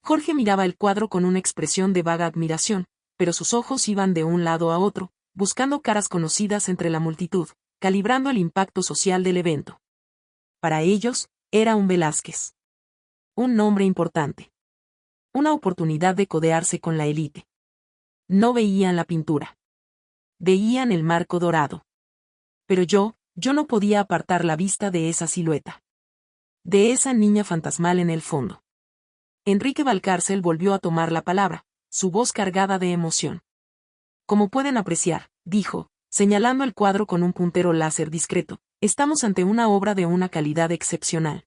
Jorge miraba el cuadro con una expresión de vaga admiración, pero sus ojos iban de un lado a otro, buscando caras conocidas entre la multitud, calibrando el impacto social del evento. Para ellos, era un Velázquez. Un nombre importante. Una oportunidad de codearse con la élite. No veían la pintura. Veían el marco dorado. Pero yo no podía apartar la vista de esa silueta. De esa niña fantasmal en el fondo. Enrique Valcárcel volvió a tomar la palabra, su voz cargada de emoción. Como pueden apreciar, dijo, señalando el cuadro con un puntero láser discreto, estamos ante una obra de una calidad excepcional.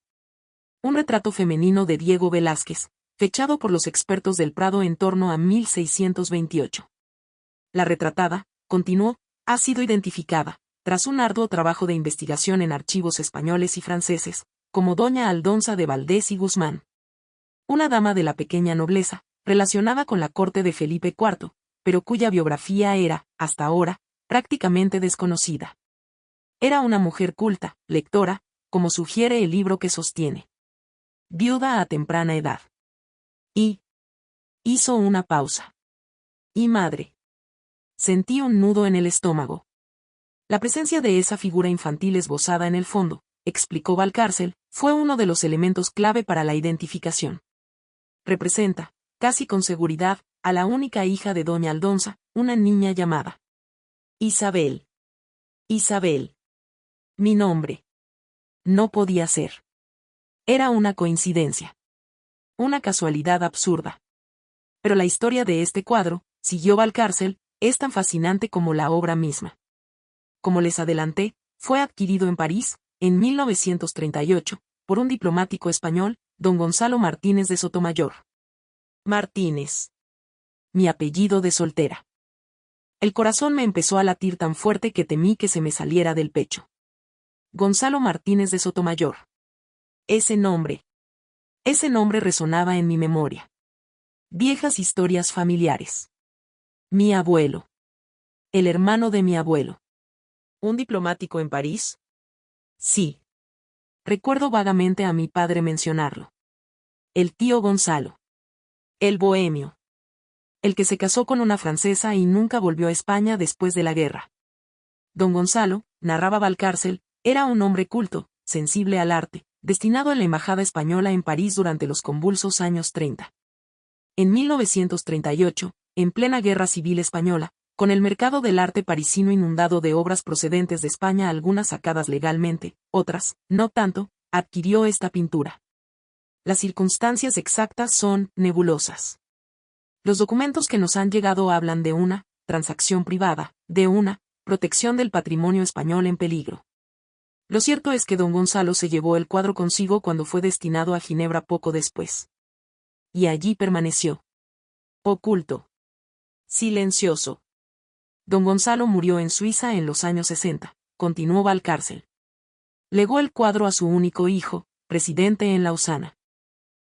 Un retrato femenino de Diego Velázquez, fechado por los expertos del Prado en torno a 1628. La retratada, continuó, ha sido identificada, tras un arduo trabajo de investigación en archivos españoles y franceses, como doña Aldonza de Valdés y Guzmán. Una dama de la pequeña nobleza, relacionada con la corte de Felipe IV, pero cuya biografía era, hasta ahora, prácticamente desconocida. Era una mujer culta, lectora, como sugiere el libro que sostiene. Viuda a temprana edad. Y hizo una pausa. Y madre. Sentí un nudo en el estómago. La presencia de esa figura infantil esbozada en el fondo, explicó Valcárcel, fue uno de los elementos clave para la identificación. Representa, casi con seguridad, a la única hija de doña Aldonza, una niña llamada Isabel. Isabel. Mi nombre. No podía ser. Era una coincidencia. Una casualidad absurda. Pero la historia de este cuadro, siguió Valcárcel, es tan fascinante como la obra misma. Como les adelanté, fue adquirido en París, en 1938, por un diplomático español, don Gonzalo Martínez de Sotomayor. Martínez. Mi apellido de soltera. El corazón me empezó a latir tan fuerte que temí que se me saliera del pecho. Gonzalo Martínez de Sotomayor. Ese nombre resonaba en mi memoria. Viejas historias familiares. Mi abuelo. El hermano de mi abuelo. ¿Un diplomático en París? Sí. Recuerdo vagamente a mi padre mencionarlo. El tío Gonzalo. El bohemio. El que se casó con una francesa y nunca volvió a España después de la guerra. Don Gonzalo, narraba Valcárcel, era un hombre culto, sensible al arte, destinado en la embajada española en París durante los convulsos años 30. En 1938, en plena guerra civil española, con el mercado del arte parisino inundado de obras procedentes de España, algunas sacadas legalmente, otras, no tanto, adquirió esta pintura. Las circunstancias exactas son nebulosas. Los documentos que nos han llegado hablan de una transacción privada, de una protección del patrimonio español en peligro. Lo cierto es que don Gonzalo se llevó el cuadro consigo cuando fue destinado a Ginebra poco después. Y allí permaneció. Oculto. Silencioso. Don Gonzalo murió en Suiza en los años 60, continuó Valcárcel. Legó el cuadro a su único hijo, presidente en Lausana.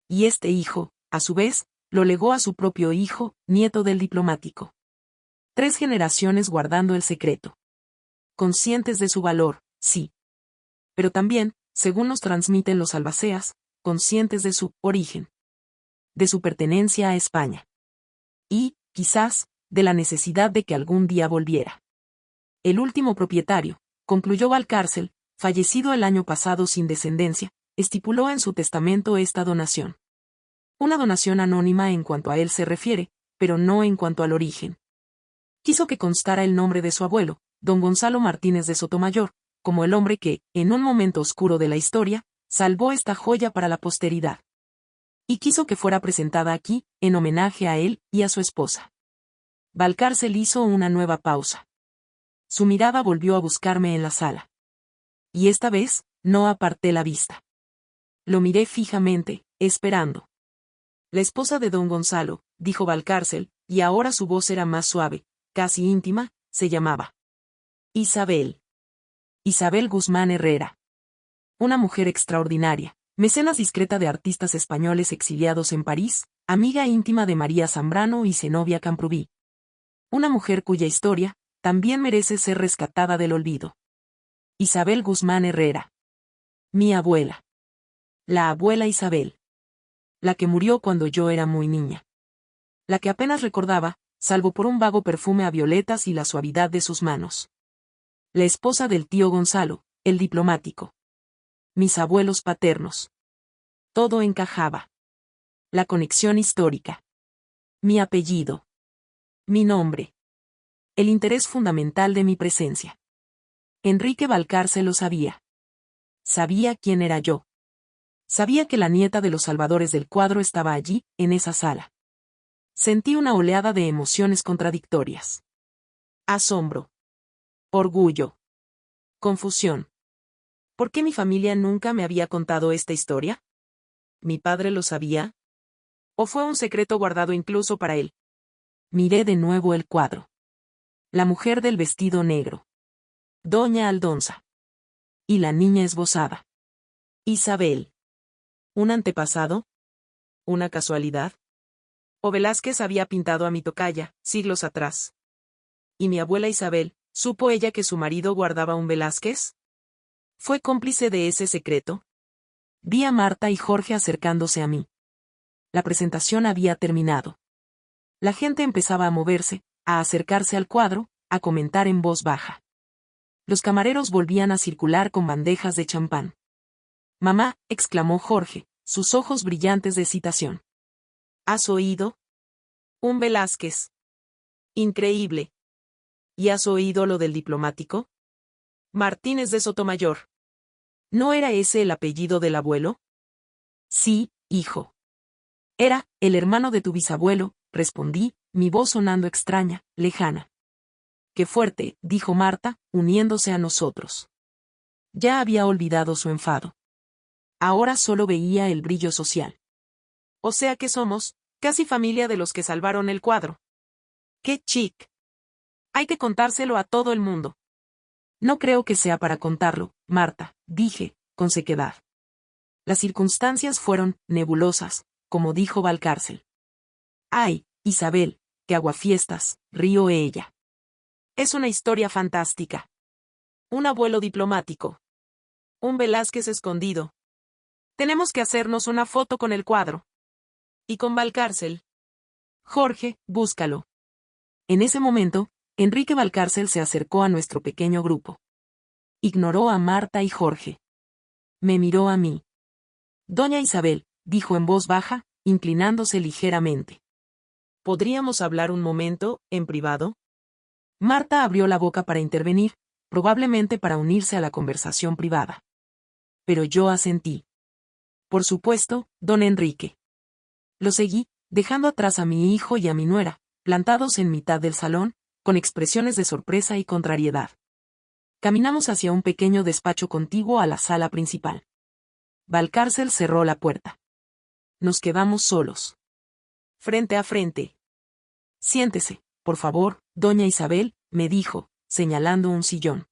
Y este hijo, a su vez, lo legó a su propio hijo, nieto del diplomático. 3 generaciones guardando el secreto. Conscientes de su valor, sí. Pero también, según nos transmiten los albaceas, conscientes de su origen. De su pertenencia a España. Y, quizás, de la necesidad de que algún día volviera. El último propietario, concluyó Valcárcel, fallecido el año pasado sin descendencia, estipuló en su testamento esta donación. Una donación anónima en cuanto a él se refiere, pero no en cuanto al origen. Quiso que constara el nombre de su abuelo, don Gonzalo Martínez de Sotomayor, como el hombre que, en un momento oscuro de la historia, salvó esta joya para la posteridad. Y quiso que fuera presentada aquí, en homenaje a él y a su esposa. Valcárcel hizo una nueva pausa. Su mirada volvió a buscarme en la sala. Y esta vez, no aparté la vista. Lo miré fijamente, esperando. La esposa de don Gonzalo, dijo Valcárcel, y ahora su voz era más suave, casi íntima, se llamaba Isabel. Isabel Guzmán Herrera. Una mujer extraordinaria, mecenas discreta de artistas españoles exiliados en París, amiga íntima de María Zambrano y Zenobia Camprubí. Una mujer cuya historia también merece ser rescatada del olvido. Isabel Guzmán Herrera. Mi abuela. La abuela Isabel. La que murió cuando yo era muy niña. La que apenas recordaba, salvo por un vago perfume a violetas y la suavidad de sus manos. La esposa del tío Gonzalo, el diplomático. Mis abuelos paternos. Todo encajaba. La conexión histórica. Mi apellido. Mi nombre. El interés fundamental de mi presencia. Enrique Valcárcel lo sabía. Sabía quién era yo. Sabía que la nieta de los salvadores del cuadro estaba allí, en esa sala. Sentí una oleada de emociones contradictorias. Asombro. Orgullo. Confusión. ¿Por qué mi familia nunca me había contado esta historia? ¿Mi padre lo sabía? ¿O fue un secreto guardado incluso para él? Miré de nuevo el cuadro. La mujer del vestido negro. Doña Aldonza. Y la niña esbozada. Isabel. ¿Un antepasado? ¿Una casualidad? ¿O Velázquez había pintado a mi tocaya, siglos atrás? ¿Y mi abuela Isabel, supo ella que su marido guardaba un Velázquez? ¿Fue cómplice de ese secreto? Vi a Marta y Jorge acercándose a mí. La presentación había terminado. La gente empezaba a moverse, a acercarse al cuadro, a comentar en voz baja. Los camareros volvían a circular con bandejas de champán. Mamá, exclamó Jorge, sus ojos brillantes de excitación. ¿Has oído? Un Velázquez. Increíble. ¿Y has oído lo del diplomático? Martínez de Sotomayor. ¿No era ese el apellido del abuelo? Sí, hijo. Era el hermano de tu bisabuelo, respondí, mi voz sonando extraña, lejana. Qué fuerte, dijo Marta, uniéndose a nosotros. Ya había olvidado su enfado. Ahora solo veía el brillo social. O sea que somos, casi familia de los que salvaron el cuadro. ¡Qué chic! Hay que contárselo a todo el mundo. No creo que sea para contarlo, Marta, dije, con sequedad. Las circunstancias fueron nebulosas, como dijo Valcárcel. Ay, Isabel, qué aguafiestas, rió ella. Es una historia fantástica. Un abuelo diplomático. Un Velázquez escondido. Tenemos que hacernos una foto con el cuadro. Y con Valcárcel. Jorge, búscalo. En ese momento, Enrique Valcárcel se acercó a nuestro pequeño grupo. Ignoró a Marta y Jorge. Me miró a mí. Doña Isabel, dijo en voz baja, inclinándose ligeramente. ¿Podríamos hablar un momento, en privado? Marta abrió la boca para intervenir, probablemente para unirse a la conversación privada. Pero yo asentí. Por supuesto, don Enrique. Lo seguí, dejando atrás a mi hijo y a mi nuera, plantados en mitad del salón, con expresiones de sorpresa y contrariedad. Caminamos hacia un pequeño despacho contiguo a la sala principal. Valcárcel cerró la puerta. Nos quedamos solos. Frente a frente. Siéntese, por favor, doña Isabel, me dijo, señalando un sillón.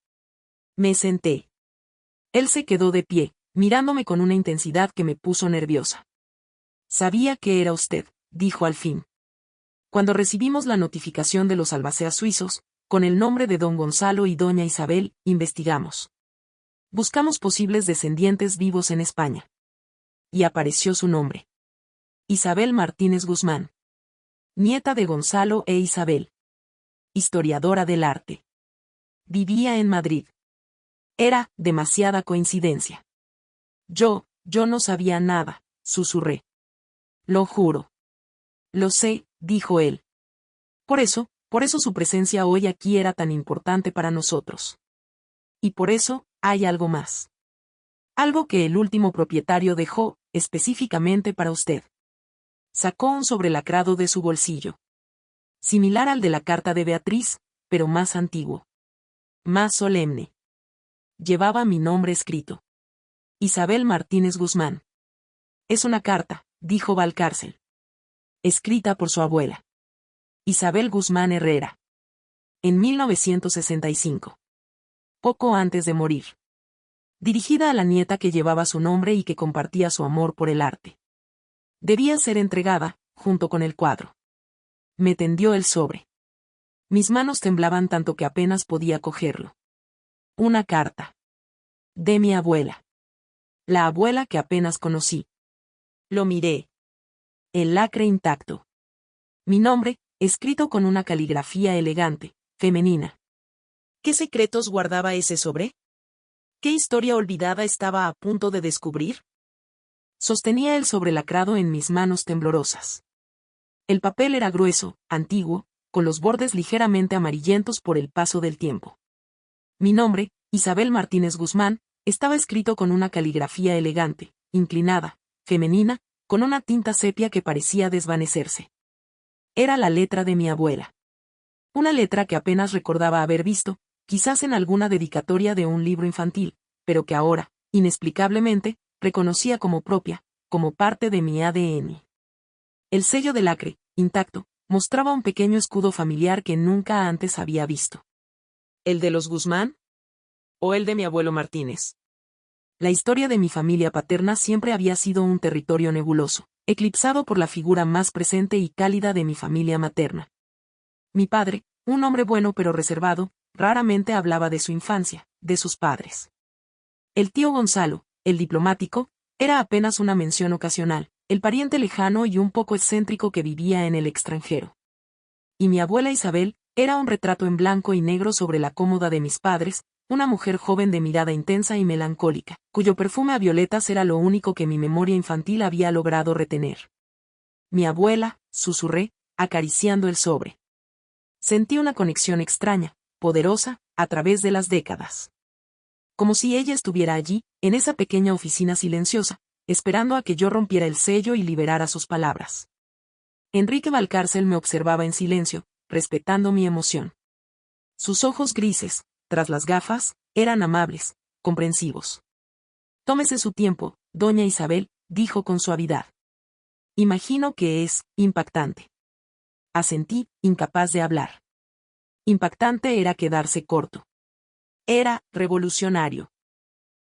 Me senté. Él se quedó de pie, mirándome con una intensidad que me puso nerviosa. Sabía que era usted, dijo al fin. Cuando recibimos la notificación de los albaceas suizos, con el nombre de don Gonzalo y doña Isabel, investigamos. Buscamos posibles descendientes vivos en España. Y apareció su nombre. Isabel Martínez Guzmán. Nieta de Gonzalo e Isabel. Historiadora del arte. Vivía en Madrid. Era demasiada coincidencia. Yo no sabía nada, susurré. Lo juro. Lo sé, dijo él. Por eso su presencia hoy aquí era tan importante para nosotros. Y por eso, hay algo más. Algo que el último propietario dejó, específicamente para usted. Sacó un sobrelacrado de su bolsillo. Similar al de la carta de Beatriz, pero más antiguo. Más solemne. Llevaba mi nombre escrito. Isabel Martínez Guzmán. Es una carta, dijo Valcárcel. Escrita por su abuela. Isabel Guzmán Herrera. En 1965. Poco antes de morir. Dirigida a la nieta que llevaba su nombre y que compartía su amor por el arte. Debía ser entregada, junto con el cuadro. Me tendió el sobre. Mis manos temblaban tanto que apenas podía cogerlo. Una carta. De mi abuela. La abuela que apenas conocí. Lo miré. El lacre intacto. Mi nombre, escrito con una caligrafía elegante, femenina. ¿Qué secretos guardaba ese sobre? ¿Qué historia olvidada estaba a punto de descubrir? Sostenía el sobrelacrado en mis manos temblorosas. El papel era grueso, antiguo, con los bordes ligeramente amarillentos por el paso del tiempo. Mi nombre, Isabel Martínez Guzmán, estaba escrito con una caligrafía elegante, inclinada, femenina, con una tinta sepia que parecía desvanecerse. Era la letra de mi abuela. Una letra que apenas recordaba haber visto, quizás en alguna dedicatoria de un libro infantil, pero que ahora, inexplicablemente, reconocía como propia, como parte de mi ADN. El sello de lacre, intacto, mostraba un pequeño escudo familiar que nunca antes había visto. ¿El de los Guzmán? ¿O el de mi abuelo Martínez? La historia de mi familia paterna siempre había sido un territorio nebuloso, eclipsado por la figura más presente y cálida de mi familia materna. Mi padre, un hombre bueno pero reservado, raramente hablaba de su infancia, de sus padres. El tío Gonzalo, el diplomático, era apenas una mención ocasional, el pariente lejano y un poco excéntrico que vivía en el extranjero. Y mi abuela Isabel, era un retrato en blanco y negro sobre la cómoda de mis padres, una mujer joven de mirada intensa y melancólica, cuyo perfume a violetas era lo único que mi memoria infantil había logrado retener. Mi abuela, susurré, acariciando el sobre. Sentí una conexión extraña, poderosa, a través de las décadas. Como si ella estuviera allí, en esa pequeña oficina silenciosa, esperando a que yo rompiera el sello y liberara sus palabras. Enrique Valcárcel me observaba en silencio, respetando mi emoción. Sus ojos grises, tras las gafas, eran amables, comprensivos. Tómese su tiempo, doña Isabel, dijo con suavidad. Imagino que es impactante. Asentí, incapaz de hablar. Impactante era quedarse corto. Era revolucionario.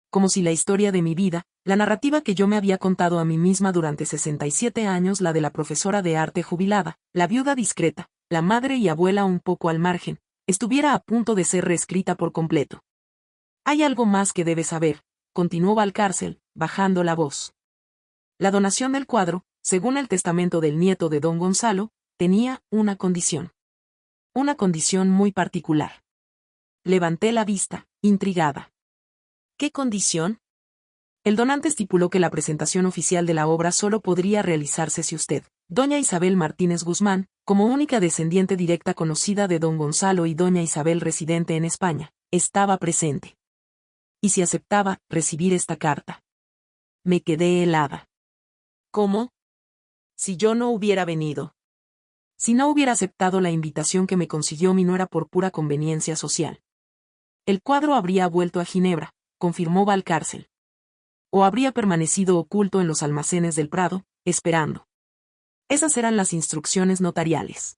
Como si la historia de mi vida, la narrativa que yo me había contado a mí misma durante 67 años, la de la profesora de arte jubilada, la viuda discreta, la madre y abuela un poco al margen, estuviera a punto de ser reescrita por completo. Hay algo más que debes saber, continuó Valcárcel, bajando la voz. La donación del cuadro, según el testamento del nieto de don Gonzalo, tenía una condición. Una condición muy particular. Levanté la vista, intrigada. ¿Qué condición? El donante estipuló que la presentación oficial de la obra solo podría realizarse si usted, doña Isabel Martínez Guzmán, como única descendiente directa conocida de don Gonzalo y doña Isabel residente en España, estaba presente. Y si aceptaba recibir esta carta. Me quedé helada. ¿Cómo? Si yo no hubiera venido. Si no hubiera aceptado la invitación que me consiguió mi nuera por pura conveniencia social. El cuadro habría vuelto a Ginebra, confirmó Valcárcel. O habría permanecido oculto en los almacenes del Prado, esperando. Esas eran las instrucciones notariales.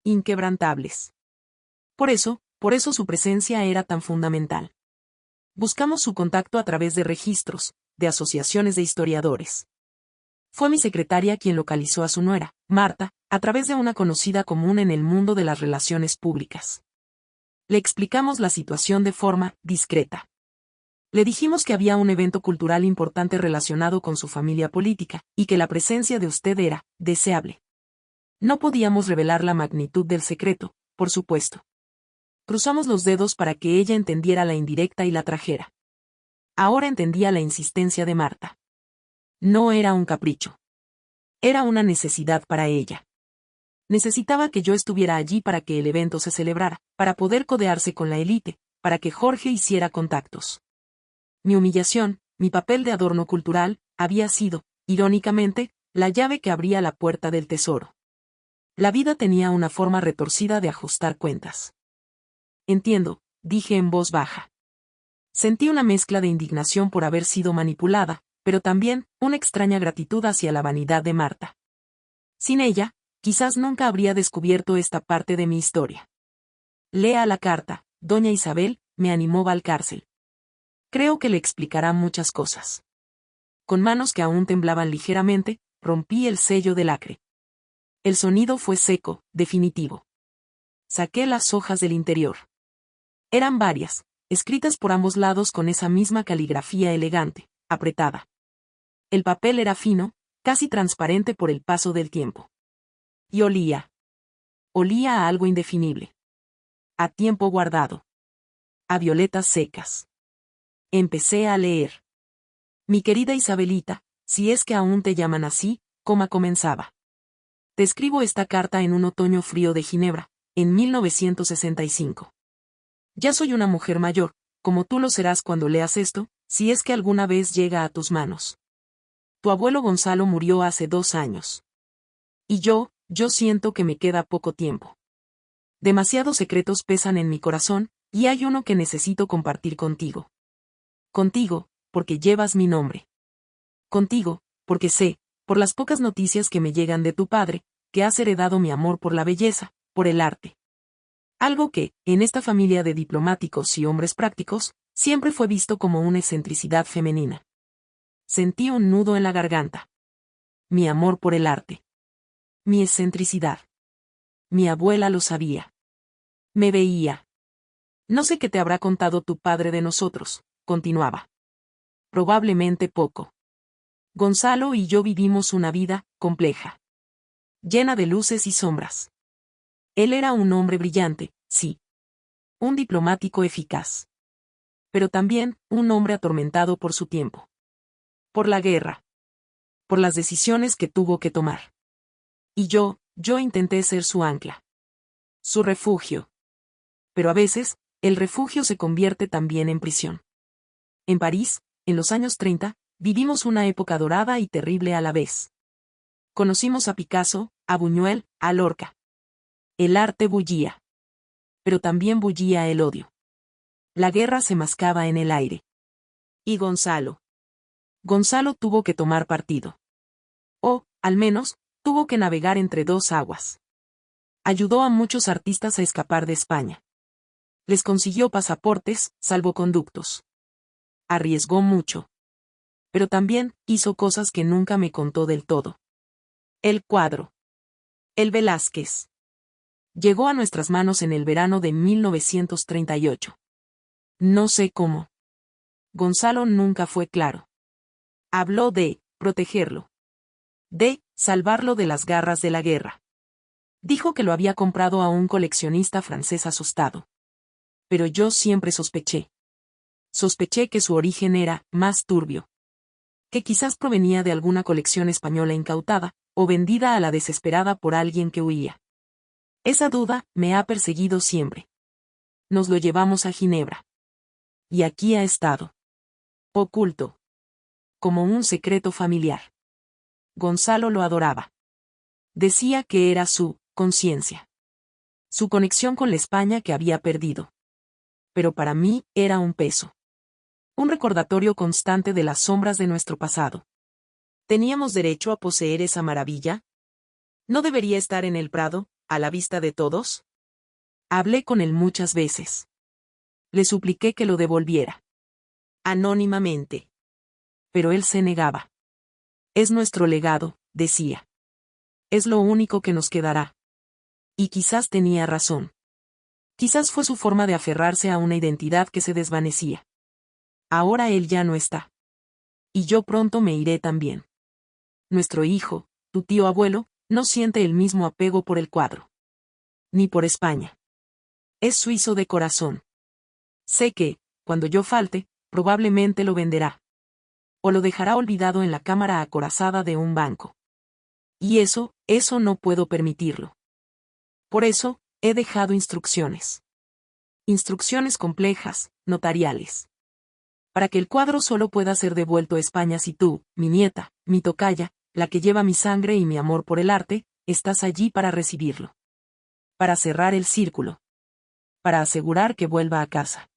Inquebrantables. Por eso su presencia era tan fundamental. Buscamos su contacto a través de registros, de asociaciones de historiadores. Fue mi secretaria quien localizó a su nuera, Marta, a través de una conocida común en el mundo de las relaciones públicas. Le explicamos la situación de forma discreta. Le dijimos que había un evento cultural importante relacionado con su familia política, y que la presencia de usted era deseable. No podíamos revelar la magnitud del secreto, por supuesto. Cruzamos los dedos para que ella entendiera la indirecta y la trajera. Ahora entendía la insistencia de Marta. No era un capricho. Era una necesidad para ella. Necesitaba que yo estuviera allí para que el evento se celebrara, para poder codearse con la élite, para que Jorge hiciera contactos. Mi humillación, mi papel de adorno cultural, había sido, irónicamente, la llave que abría la puerta del tesoro. La vida tenía una forma retorcida de ajustar cuentas. Entiendo, dije en voz baja. Sentí una mezcla de indignación por haber sido manipulada, pero también una extraña gratitud hacia la vanidad de Marta. Sin ella, quizás nunca habría descubierto esta parte de mi historia. Lea la carta, doña Isabel, me animó Valcárcel. Creo que le explicará muchas cosas. Con manos que aún temblaban ligeramente, rompí el sello de lacre. El sonido fue seco, definitivo. Saqué las hojas del interior. Eran varias, escritas por ambos lados con esa misma caligrafía elegante, apretada. El papel era fino, casi transparente por el paso del tiempo. Y olía. Olía a algo indefinible. A tiempo guardado. A violetas secas. Empecé a leer. Mi querida Isabelita, si es que aún te llaman así, comenzaba. Te escribo esta carta en un otoño frío de Ginebra, en 1965. Ya soy una mujer mayor, como tú lo serás cuando leas esto, si es que alguna vez llega a tus manos. Tu abuelo Gonzalo murió hace 2 años. Y yo siento que me queda poco tiempo. Demasiados secretos pesan en mi corazón, y hay uno que necesito compartir contigo. Contigo, porque llevas mi nombre. Contigo, porque sé, por las pocas noticias que me llegan de tu padre, que has heredado mi amor por la belleza, por el arte. Algo que, en esta familia de diplomáticos y hombres prácticos, siempre fue visto como una excentricidad femenina. Sentí un nudo en la garganta. Mi amor por el arte. Mi excentricidad. Mi abuela lo sabía. Me veía. No sé qué te habrá contado tu padre de nosotros, continuaba. Probablemente poco. Gonzalo y yo vivimos una vida compleja. Llena de luces y sombras. Él era un hombre brillante, sí. Un diplomático eficaz. Pero también, un hombre atormentado por su tiempo. Por la guerra. Por las decisiones que tuvo que tomar. Y yo Yo intenté ser su ancla. Su refugio. Pero a veces, el refugio se convierte también en prisión. En París, en los años 30, vivimos una época dorada y terrible a la vez. Conocimos a Picasso, a Buñuel, a Lorca. El arte bullía. Pero también bullía el odio. La guerra se mascaba en el aire. Y Gonzalo. Gonzalo tuvo que tomar partido. O, al menos, tuvo que navegar entre dos aguas. Ayudó a muchos artistas a escapar de España. Les consiguió pasaportes, salvoconductos. Arriesgó mucho. Pero también hizo cosas que nunca me contó del todo. El cuadro. El Velázquez. Llegó a nuestras manos en el verano de 1938. No sé cómo. Gonzalo nunca fue claro. Habló de protegerlo. De salvarlo de las garras de la guerra. Dijo que lo había comprado a un coleccionista francés asustado. Pero yo siempre sospeché. Sospeché que su origen era más turbio. Que quizás provenía de alguna colección española incautada, o vendida a la desesperada por alguien que huía. Esa duda me ha perseguido siempre. Nos lo llevamos a Ginebra. Y aquí ha estado. Oculto. Como un secreto familiar. Gonzalo lo adoraba. Decía que era su conciencia. Su conexión con la España que había perdido. Pero para mí era un peso. Un recordatorio constante de las sombras de nuestro pasado. ¿Teníamos derecho a poseer esa maravilla? ¿No debería estar en el Prado, a la vista de todos? Hablé con él muchas veces. Le supliqué que lo devolviera. Anónimamente. Pero él se negaba. Es nuestro legado, decía. Es lo único que nos quedará. Y quizás tenía razón. Quizás fue su forma de aferrarse a una identidad que se desvanecía. Ahora él ya no está. Y yo pronto me iré también. Nuestro hijo, tu tío abuelo, no siente el mismo apego por el cuadro. Ni por España. Es suizo de corazón. Sé que, cuando yo falte, probablemente lo venderá. O lo dejará olvidado en la cámara acorazada de un banco. Y eso no puedo permitirlo. Por eso, he dejado instrucciones. Instrucciones complejas, notariales. Para que el cuadro solo pueda ser devuelto a España si tú, mi nieta, mi tocaya, la que lleva mi sangre y mi amor por el arte, estás allí para recibirlo. Para cerrar el círculo. Para asegurar que vuelva a casa.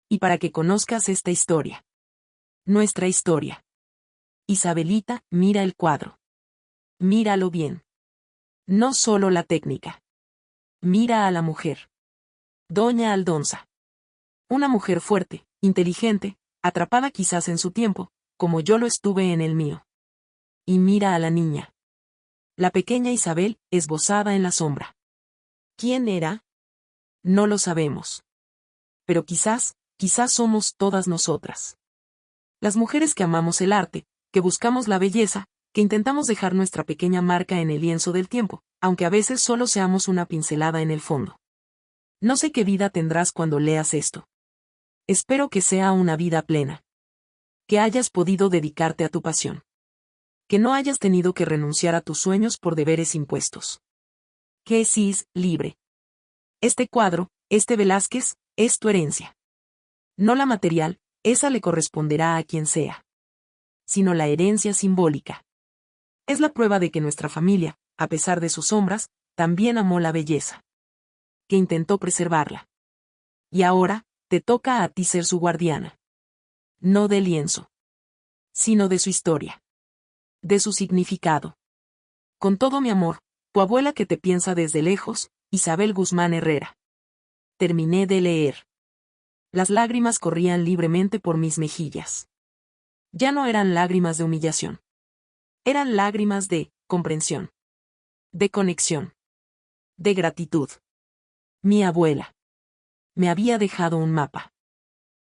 Y para que conozcas esta historia. Nuestra historia. Isabelita, mira el cuadro. Míralo bien. No solo la técnica. Mira a la mujer. Doña Aldonza. Una mujer fuerte, inteligente, atrapada quizás en su tiempo, como yo lo estuve en el mío. Y mira a la niña. La pequeña Isabel, esbozada en la sombra. ¿Quién era? No lo sabemos. Pero quizás somos todas nosotras. Las mujeres que amamos el arte, que buscamos la belleza, que intentamos dejar nuestra pequeña marca en el lienzo del tiempo, aunque a veces solo seamos una pincelada en el fondo. No sé qué vida tendrás cuando leas esto. Espero que sea una vida plena. Que hayas podido dedicarte a tu pasión. Que no hayas tenido que renunciar a tus sueños por deberes impuestos. Que seas libre. Este cuadro, este Velázquez, es tu herencia. No la material, esa le corresponderá a quien sea. Sino la herencia simbólica. Es la prueba de que nuestra familia, a pesar de sus sombras, también amó la belleza. Que intentó preservarla. Y ahora, te toca a ti ser su guardiana. No del lienzo. Sino de su historia. De su significado. Con todo mi amor, tu abuela que te piensa desde lejos, Isabel Guzmán Herrera. Terminé de leer. Las lágrimas corrían libremente por mis mejillas. Ya no eran lágrimas de humillación. Eran lágrimas de comprensión. De conexión. De gratitud. Mi abuela. Me había dejado un mapa.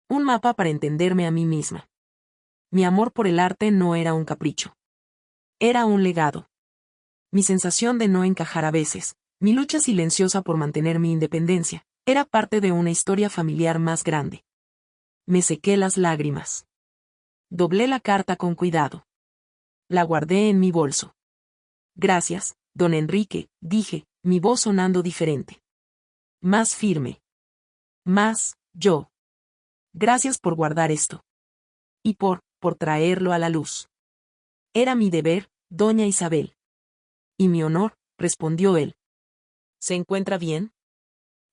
Un mapa para entenderme a mí misma. Mi amor por el arte no era un capricho. Era un legado. Mi sensación de no encajar a veces, mi lucha silenciosa por mantener mi independencia, era parte de una historia familiar más grande. Me sequé las lágrimas. Doblé la carta con cuidado. La guardé en mi bolso. Gracias, don Enrique, dije, mi voz sonando diferente. Más firme. Más, yo. Gracias por guardar esto. Y por traerlo a la luz. Era mi deber, doña Isabel. Y mi honor, respondió él. ¿Se encuentra bien?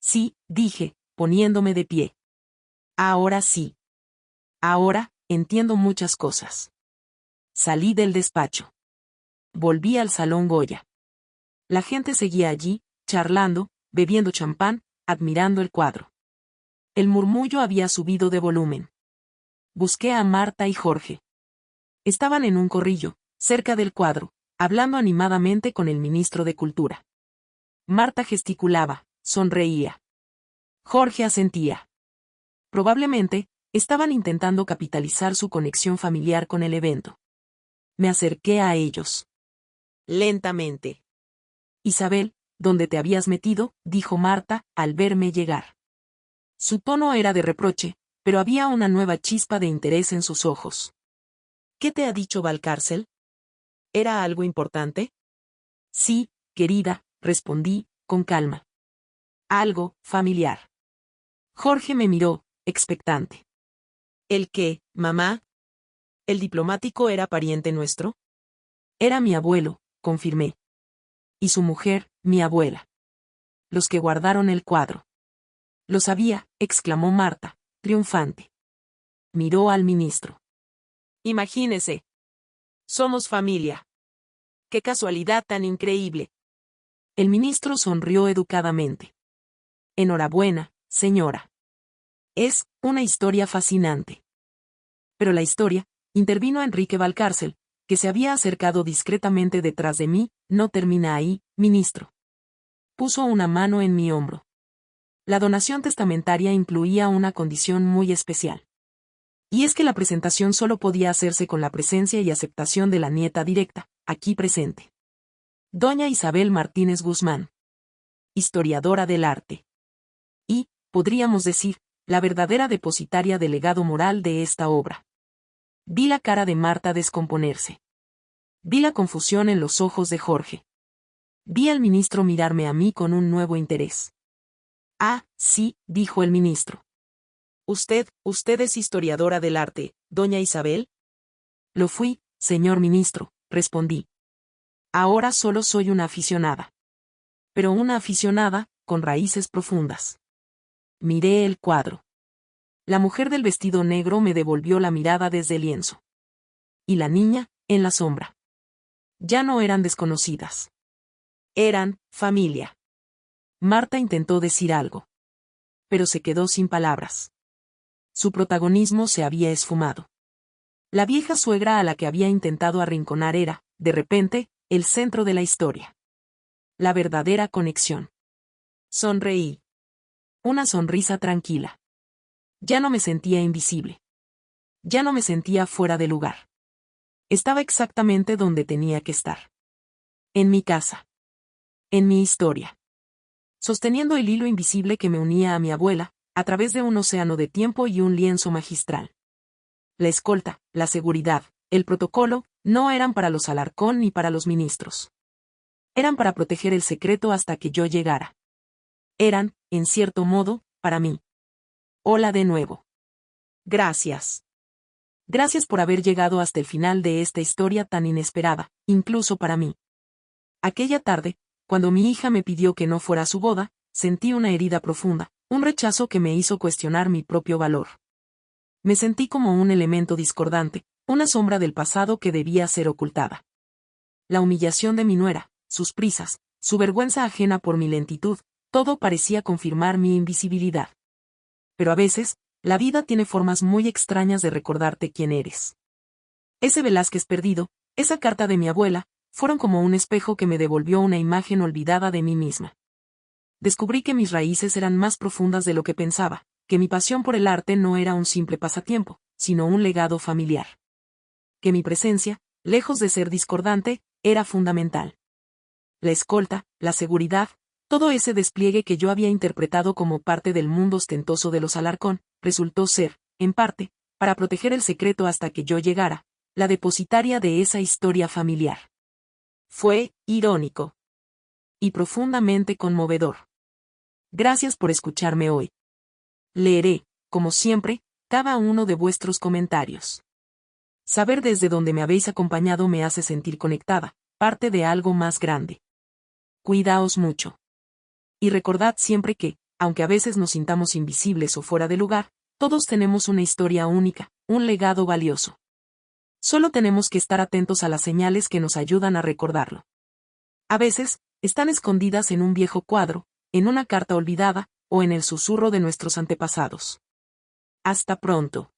Sí, dije, poniéndome de pie. Ahora sí. Ahora, entiendo muchas cosas. Salí del despacho. Volví al salón Goya. La gente seguía allí, charlando, bebiendo champán, admirando el cuadro. El murmullo había subido de volumen. Busqué a Marta y Jorge. Estaban en un corrillo, cerca del cuadro, hablando animadamente con el ministro de Cultura. Marta gesticulaba, sonreía. Jorge asentía. Probablemente, estaban intentando capitalizar su conexión familiar con el evento. Me acerqué a ellos. Lentamente. Isabel, ¿dónde te habías metido?, dijo Marta, al verme llegar. Su tono era de reproche, pero había una nueva chispa de interés en sus ojos. ¿Qué te ha dicho Valcárcel? ¿Era algo importante? Sí, querida, respondí, con calma. Algo familiar. Jorge me miró, expectante. ¿El qué, mamá? ¿El diplomático era pariente nuestro? Era mi abuelo, confirmé. Y su mujer, mi abuela. Los que guardaron el cuadro. Lo sabía, exclamó Marta, triunfante. Miró al ministro. Imagínese. Somos familia. ¡Qué casualidad tan increíble! El ministro sonrió educadamente. Enhorabuena, señora. Es una historia fascinante. Pero la historia, intervino Enrique Valcárcel, que se había acercado discretamente detrás de mí, no termina ahí, ministro. Puso una mano en mi hombro. La donación testamentaria incluía una condición muy especial. Y es que la presentación solo podía hacerse con la presencia y aceptación de la nieta directa, aquí presente. Doña Isabel Martínez Guzmán. Historiadora del arte. Y, podríamos decir, la verdadera depositaria del legado moral de esta obra. Vi la cara de Marta descomponerse. Vi la confusión en los ojos de Jorge. Vi al ministro mirarme a mí con un nuevo interés. Ah, sí, dijo el ministro. Usted es historiadora del arte, doña Isabel. Lo fui, señor ministro, respondí. Ahora solo soy una aficionada. Pero una aficionada, con raíces profundas. Miré el cuadro. La mujer del vestido negro me devolvió la mirada desde el lienzo. Y la niña, en la sombra. Ya no eran desconocidas. Eran familia. Marta intentó decir algo. Pero se quedó sin palabras. Su protagonismo se había esfumado. La vieja suegra a la que había intentado arrinconar era, de repente, el centro de la historia. La verdadera conexión. Sonreí. Una sonrisa tranquila. Ya no me sentía invisible. Ya no me sentía fuera de lugar. Estaba exactamente donde tenía que estar. En mi casa. En mi historia. Sosteniendo el hilo invisible que me unía a mi abuela, a través de un océano de tiempo y un lienzo magistral. La escolta, la seguridad, el protocolo, no eran para los Alarcón ni para los ministros. Eran para proteger el secreto hasta que yo llegara. Eran, en cierto modo, para mí. Hola de nuevo. Gracias. Gracias por haber llegado hasta el final de esta historia tan inesperada, incluso para mí. Aquella tarde, cuando mi hija me pidió que no fuera a su boda, sentí una herida profunda, un rechazo que me hizo cuestionar mi propio valor. Me sentí como un elemento discordante, una sombra del pasado que debía ser ocultada. La humillación de mi nuera, sus prisas, su vergüenza ajena por mi lentitud, todo parecía confirmar mi invisibilidad. Pero a veces, la vida tiene formas muy extrañas de recordarte quién eres. Ese Velázquez perdido, esa carta de mi abuela, fueron como un espejo que me devolvió una imagen olvidada de mí misma. Descubrí que mis raíces eran más profundas de lo que pensaba, que mi pasión por el arte no era un simple pasatiempo, sino un legado familiar. Que mi presencia, lejos de ser discordante, era fundamental. La escolta, la seguridad, todo ese despliegue que yo había interpretado como parte del mundo ostentoso de los Alarcón, resultó ser, en parte, para proteger el secreto hasta que yo llegara, la depositaria de esa historia familiar. Fue irónico. y profundamente conmovedor. Gracias por escucharme hoy. Leeré, como siempre, cada uno de vuestros comentarios. Saber desde dónde me habéis acompañado me hace sentir conectada, parte de algo más grande. Cuidaos mucho. Y recordad siempre que, aunque a veces nos sintamos invisibles o fuera de lugar, todos tenemos una historia única, un legado valioso. Solo tenemos que estar atentos a las señales que nos ayudan a recordarlo. A veces, están escondidas en un viejo cuadro, en una carta olvidada, o en el susurro de nuestros antepasados. Hasta pronto.